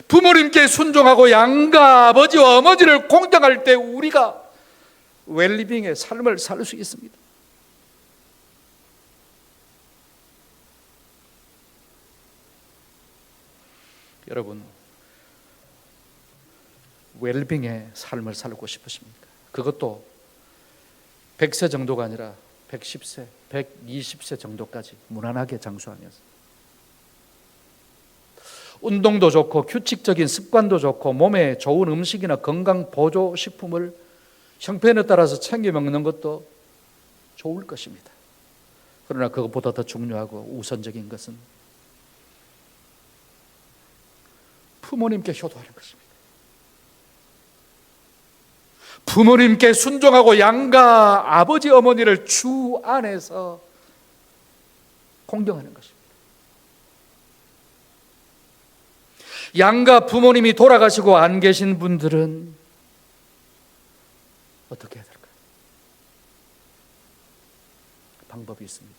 부모님께 순종하고 양가 아버지와 어머니를 공경할 때 우리가 웰리빙의 삶을 살 수 있습니다. 여러분, 웰빙의 삶을 살고 싶으십니까? 그것도 100세 정도가 아니라 110세, 120세 정도까지 무난하게 장수하면서 운동도 좋고 규칙적인 습관도 좋고 몸에 좋은 음식이나 건강 보조 식품을 형편에 따라서 챙겨 먹는 것도 좋을 것입니다. 그러나 그것보다 더 중요하고 우선적인 것은 부모님께 효도하는 것입니다. 부모님께 순종하고 양가 아버지 어머니를 주 안에서 공경하는 것입니다. 양가 부모님이 돌아가시고 안 계신 분들은 어떻게 해야 될까요? 방법이 있습니다.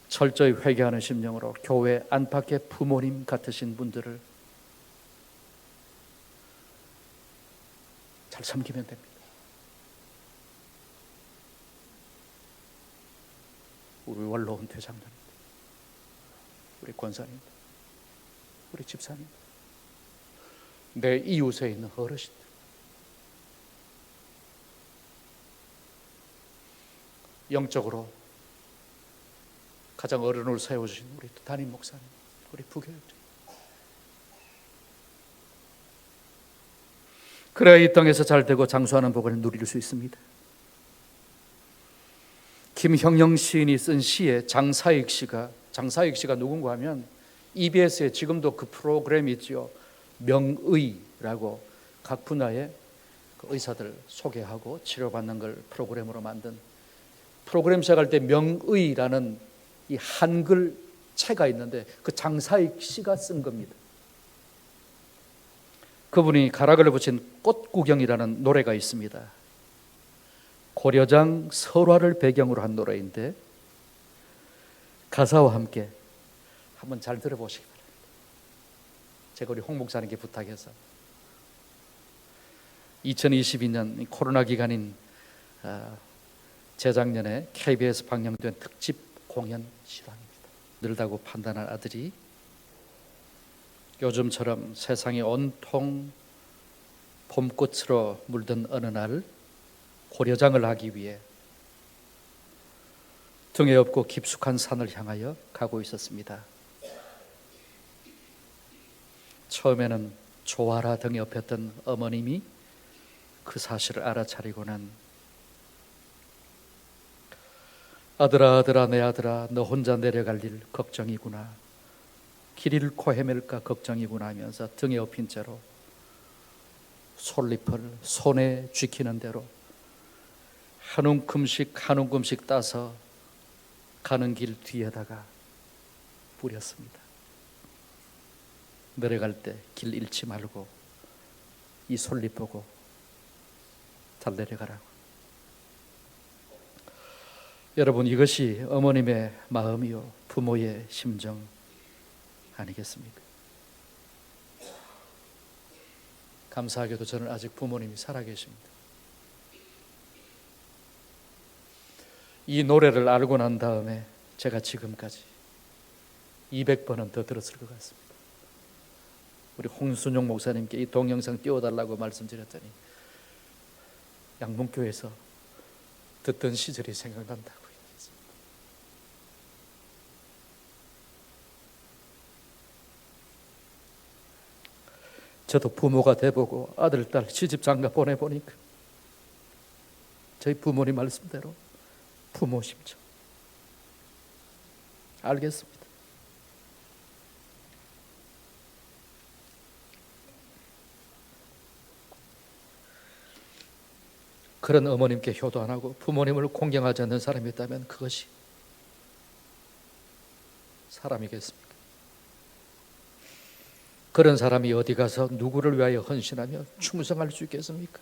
철저히 회개하는 심령으로 교회 안팎의 부모님 같으신 분들을 잘 섬기면 됩니다. 우리 원로원 대장님, 우리 권사님, 우리 집사님, 내 이웃에 있는 어르신들, 영적으로 가장 어른을 세워주신 우리 담임 목사님, 우리 부교육장, 그래야 이 땅에서 잘 되고 장수하는 복을 누릴 수 있습니다. 김형영 시인이 쓴 시에 장사익 씨가 누군가 하면 EBS에 지금도 그 프로그램이 있죠. 명의라고 각 분야의 그 의사들 소개하고 치료받는 걸 프로그램으로 만든, 프로그램 시작할 때 명의라는 이 한글 체가 있는데 그 장사익 씨가 쓴 겁니다. 그분이 가락을 붙인 꽃구경이라는 노래가 있습니다. 고려장 설화를 배경으로 한 노래인데 가사와 함께 한번 잘 들어보시기 바랍니다. 제가 우리 홍 목사님께 부탁해서 2022년 코로나 기간인 재작년에 KBS 방영된 특집 공연 실황입니다. 늘다고 판단한 아들이 요즘처럼 세상이 온통 봄꽃으로 물든 어느 날 고려장을 하기 위해 등에 업고 깊숙한 산을 향하여 가고 있었습니다. 처음에는 좋아라 등에 업혔던 어머님이 그 사실을 알아차리고는 아들아 내 아들아, 너 혼자 내려갈 일 걱정이구나, 길 잃고 헤맬까 걱정이구나 하면서 등에 업힌 채로 솔잎을 손에 쥐키는 대로 한 움큼씩 따서 가는 길 뒤에다가 뿌렸습니다. 내려갈 때 길 잃지 말고 이 솔잎 보고 잘 내려가라고. 여러분, 이것이 어머님의 마음이요 부모의 심정 아니겠습니까? 감사하게도 저는 아직 부모님이 살아계십니다. 이 노래를 알고 난 다음에 제가 지금까지 200번은 더 들었을 것 같습니다. 우리 홍순용 목사님께 이 동영상 띄워달라고 말씀드렸더니 양문교회에서 듣던 시절이 생각난다고 얘기했습니다. 저도 부모가 돼보고 아들, 딸 시집 장가 보내보니까 저희 부모님 말씀대로 부모 심정 알겠습니다. 그런 어머님께 효도 안 하고 부모님을 공경하지 않는 사람이 있다면 그것이 사람이겠습니까? 그런 사람이 어디 가서 누구를 위하여 헌신하며 충성할 수 있겠습니까?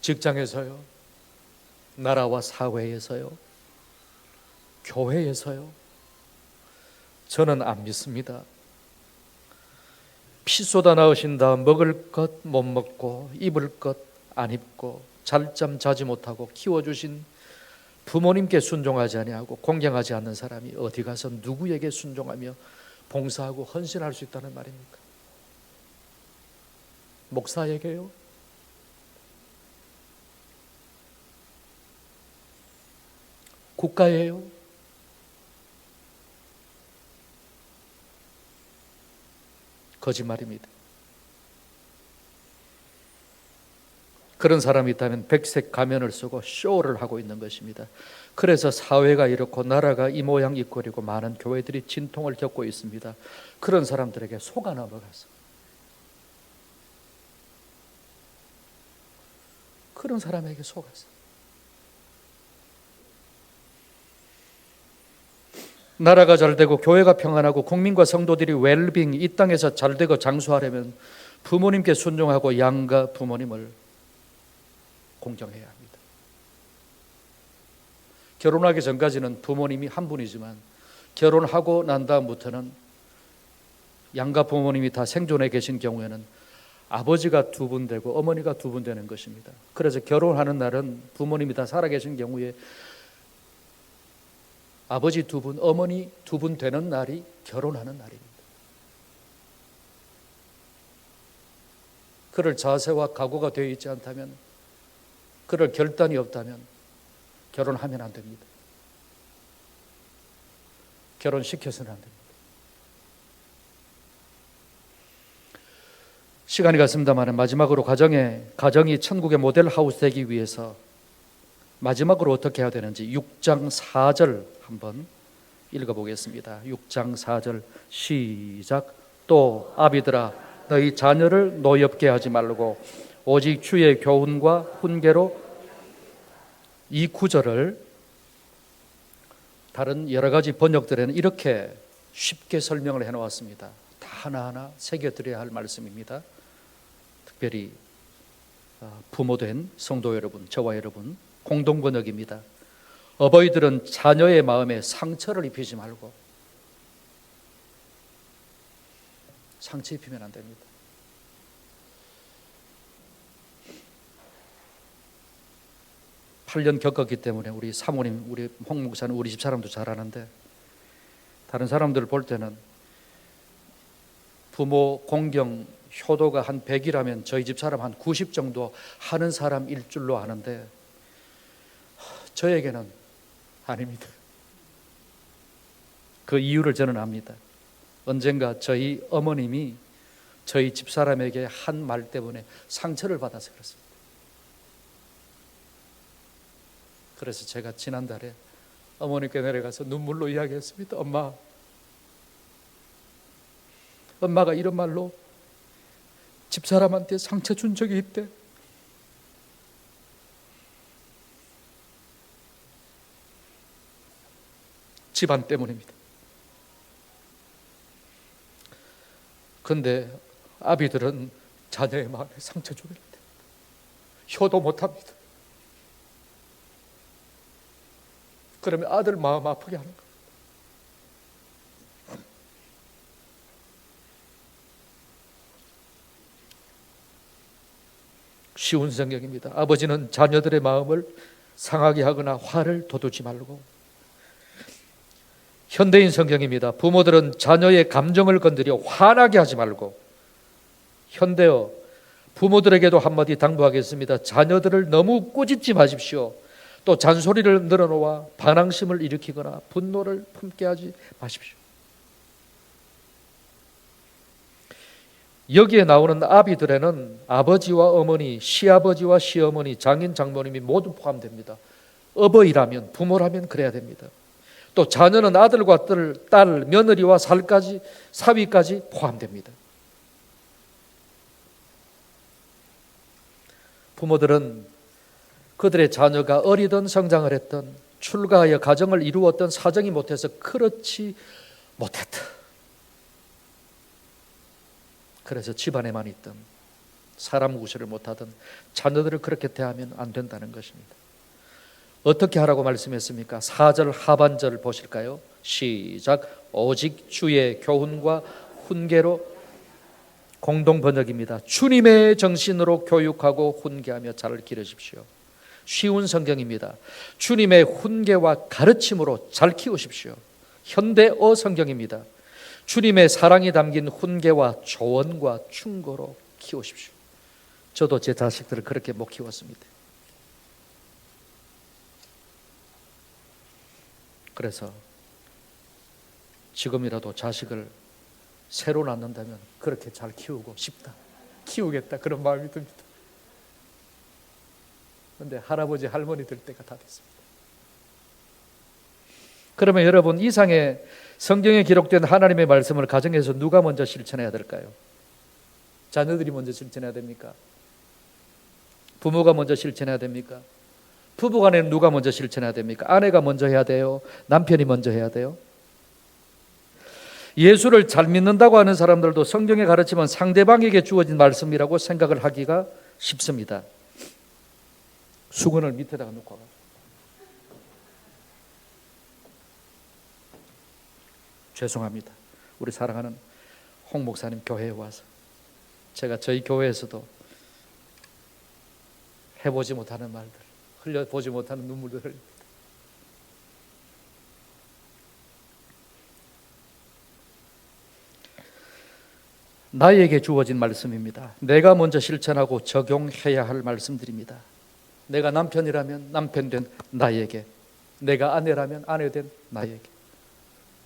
직장에서요, 나라와 사회에서요, 교회에서요. 저는 안 믿습니다. 피 쏟아 나으신다 먹을 것 못 먹고 입을 것 안 입고 잘 잠 자지 못하고 키워주신 부모님께 순종하지 아니하고 공경하지 않는 사람이 어디 가서 누구에게 순종하며 봉사하고 헌신할 수 있다는 말입니까? 목사에게요? 국가예요? 거짓말입니다. 그런 사람이 있다면 백색 가면을 쓰고 쇼를 하고 있는 것입니다. 그래서 사회가 이렇고 나라가 이 모양 이 꼴이고 많은 교회들이 진통을 겪고 있습니다. 그런 사람들에게 속아 넘어가서 그런 사람에게 속아서 나라가 잘되고 교회가 평안하고 국민과 성도들이 웰빙 이 땅에서 잘되고 장수하려면 부모님께 순종하고 양가 부모님을 공경해야 합니다. 결혼하기 전까지는 부모님이 한 분이지만 결혼하고 난 다음부터는 양가 부모님이 다 생존해 계신 경우에는 아버지가 두 분 되고 어머니가 두 분 되는 것입니다. 그래서 결혼하는 날은 부모님이 다 살아계신 경우에 아버지 두 분, 어머니 두 분 되는 날이 결혼하는 날입니다. 그럴 자세와 각오가 되어 있지 않다면, 그럴 결단이 없다면 결혼하면 안 됩니다. 결혼시켜서는 안 됩니다. 시간이 갔습니다만 마지막으로 가정이 천국의 모델 하우스 되기 위해서 마지막으로 어떻게 해야 되는지 6장 4절 한번 읽어보겠습니다. 6장 4절 시작. 또 아비들아 너희 자녀를 노엽게 하지 말고 오직 주의 교훈과 훈계로. 이 구절을 다른 여러 가지 번역들에는 이렇게 쉽게 설명을 해놓았습니다. 다 하나하나 새겨드려야 할 말씀입니다. 특별히 부모된 성도 여러분, 저와 여러분 공동 번역입니다. 어버이들은 자녀의 마음에 상처를 입히지 말고, 상처 입히면 안 됩니다. (8년) 겪었기 때문에 우리 사모님, 우리 홍 목사는 우리 집 사람도 잘 아는데, 다른 사람들 볼 때는 부모 공경 효도가 한 100이라면 저희 집 사람 한 90 정도 하는 사람일 줄로 아는데 저에게는 아닙니다. 그 이유를 저는 압니다. 언젠가 저희 어머님이 저희 집사람에게 한 말 때문에 상처를 받아서 그렇습니다. 그래서 제가 지난달에 어머니께 내려가서 눈물로 이야기했습니다. 엄마가 이런 말로 집사람한테 상처 준 적이 있대. 집안 때문입니다. 그런데 아비들은 자녀의 마음에 상처 주면 안 됩니다. 효도 못합니다. 그러면 아들 마음 아프게 하는 거예요. 쉬운 성경입니다. 아버지는 자녀들의 마음을 상하게 하거나 화를 돋우지 말고. 현대인 성경입니다. 부모들은 자녀의 감정을 건드려 화나게 하지 말고 현대어 부모들에게도 한마디 당부하겠습니다. 자녀들을 너무 꾸짖지 마십시오. 또 잔소리를 늘어놓아 반항심을 일으키거나 분노를 품게 하지 마십시오. 여기에 나오는 아비들에는 아버지와 어머니, 시아버지와 시어머니, 장인, 장모님이 모두 포함됩니다. 어버이라면, 부모라면 그래야 됩니다. 또 자녀는 아들과 딸, 며느리와 사위까지 포함됩니다. 부모들은 그들의 자녀가 어리든 성장을 했든 출가하여 가정을 이루었던 사정이 못해서 그렇지 못했다. 그래서 집안에만 있든 사람 구실을 못하든 자녀들을 그렇게 대하면 안 된다는 것입니다. 어떻게 하라고 말씀했습니까? 4절 하반절 보실까요? 시작. 오직 주의 교훈과 훈계로, 공동 번역입니다. 주님의 정신으로 교육하고 훈계하며 잘 기르십시오. 쉬운 성경입니다. 주님의 훈계와 가르침으로 잘 키우십시오. 현대어 성경입니다. 주님의 사랑이 담긴 훈계와 조언과 충고로 키우십시오. 저도 제 자식들을 그렇게 못 키웠습니다. 그래서 지금이라도 자식을 새로 낳는다면 그렇게 잘 키우고 싶다, 키우겠다, 그런 마음이 듭니다. 그런데 할아버지 할머니 될 때가 다 됐습니다. 그러면 여러분, 이상의 성경에 기록된 하나님의 말씀을 가정에서 누가 먼저 실천해야 될까요? 자녀들이 먼저 실천해야 됩니까? 부모가 먼저 실천해야 됩니까? 부부간에는 누가 먼저 실천해야 됩니까? 아내가 먼저 해야 돼요? 남편이 먼저 해야 돼요? 예수를 잘 믿는다고 하는 사람들도 성경의 가르침은 상대방에게 주어진 말씀이라고 생각을 하기가 쉽습니다. 수건을 밑에다가 놓고 가요. 죄송합니다. 우리 사랑하는 홍 목사님 교회에 와서 제가 저희 교회에서도 해보지 못하는 말들, 흘려보지 못하는 눈물을 흘립니다. 나에게 주어진 말씀입니다. 내가 먼저 실천하고 적용해야 할 말씀들입니다. 내가 남편이라면 남편 된 나에게, 내가 아내라면 아내 된 나에게,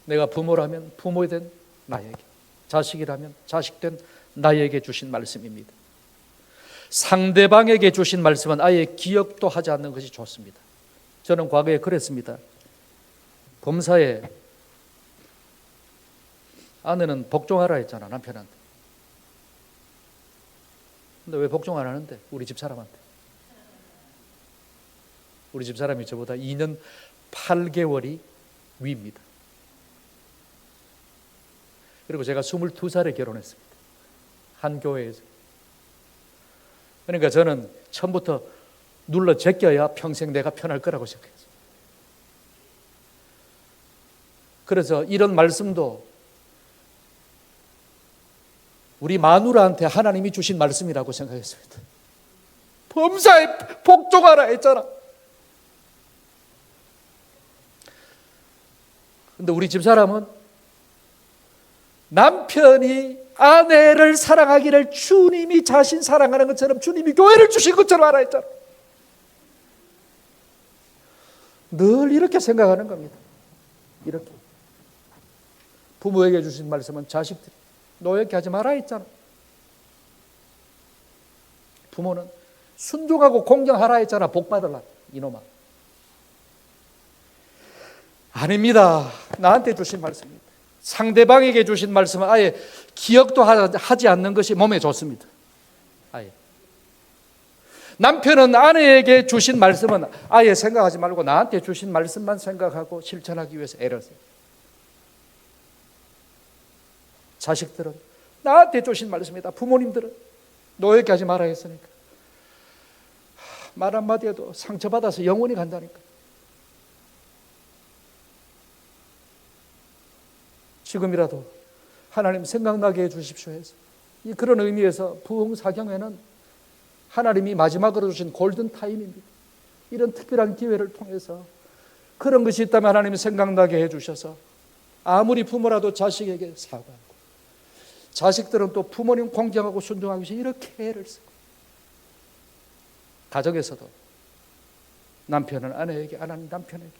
내가 부모라면 부모 된 나에게, 자식이라면 자식 된 나에게 주신 말씀입니다. 상대방에게 주신 말씀은 아예 기억도 하지 않는 것이 좋습니다. 저는 과거에 그랬습니다. 범사에 아내는 복종하라 했잖아, 남편한테. 근데 왜 복종 안 하는데? 우리 집사람한테. 우리 집사람이 저보다 2년 8개월이 위입니다. 그리고 제가 22살에 결혼했습니다. 한 교회에서. 그러니까 저는 처음부터 눌러 제껴야 평생 내가 편할 거라고 생각했어요. 그래서 이런 말씀도 우리 마누라한테 하나님이 주신 말씀이라고 생각했습니다. 범사에 복종하라 했잖아. 근데 우리 집사람은 남편이 아내를 사랑하기를 주님이 자신 사랑하는 것처럼 주님이 교회를 주신 것처럼 알아 했잖아. 늘 이렇게 생각하는 겁니다. 이렇게. 부모에게 주신 말씀은 자식들이 노엽게 하지 마라 했잖아. 부모는 순종하고 공경하라 했잖아. 복 받으라 이놈아. 아닙니다. 나한테 주신 말씀입니다. 상대방에게 주신 말씀은 아예 기억도 하지 않는 것이 몸에 좋습니다. 아예. 남편은 아내에게 주신 말씀은 아예 생각하지 말고 나한테 주신 말씀만 생각하고 실천하기 위해서 애를 써요. 자식들은 나한테 주신 말씀이다. 부모님들은 노예게 하지 말아 했으니까 말 한마디 해도 상처받아서 영원히 간다니까. 지금이라도 하나님 생각나게 해주십시오 해서 그런 의미에서 부흥사경회는 하나님이 마지막으로 주신 골든타임입니다. 이런 특별한 기회를 통해서 그런 것이 있다면 하나님 생각나게 해주셔서 아무리 부모라도 자식에게 사과하고 자식들은 또 부모님 공경하고 순종하기 위해서 이렇게 애를 쓰고, 가정에서도 남편은 아내에게, 아내는 남편에게.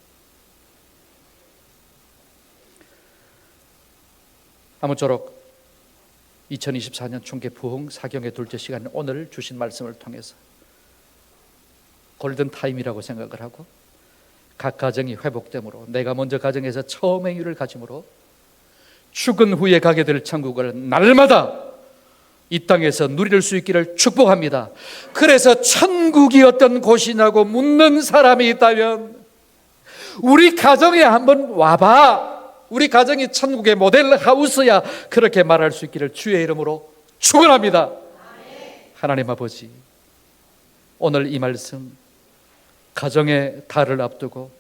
아무쪼록 2024년 총계 부흥 사경의 둘째 시간, 오늘 주신 말씀을 통해서 골든타임이라고 생각을 하고, 각 가정이 회복됨으로, 내가 먼저 가정에서 처음 행위를 가짐으로 죽은 후에 가게 될 천국을 날마다 이 땅에서 누릴 수 있기를 축복합니다. 그래서 천국이 어떤 곳이냐고 묻는 사람이 있다면 우리 가정에 한번 와봐, 우리 가정이 천국의 모델 하우스야, 그렇게 말할 수 있기를 주의 이름으로 축원합니다. 하나님 아버지, 오늘 이 말씀 가정의 달을 앞두고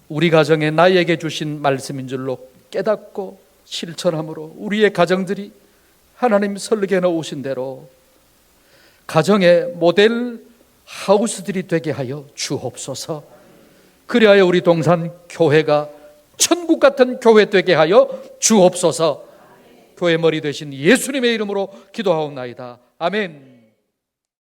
우리 가정에 나에게 주신 말씀인 줄로 깨닫고 실천함으로 우리의 가정들이 하나님 설계해 놓으신 대로 가정의 모델 하우스들이 되게 하여 주옵소서. 그리하여 우리 동산 교회가 천국 같은 교회 되게 하여 주옵소서. 교회 머리 되신 예수님의 이름으로 기도하옵나이다. 아멘.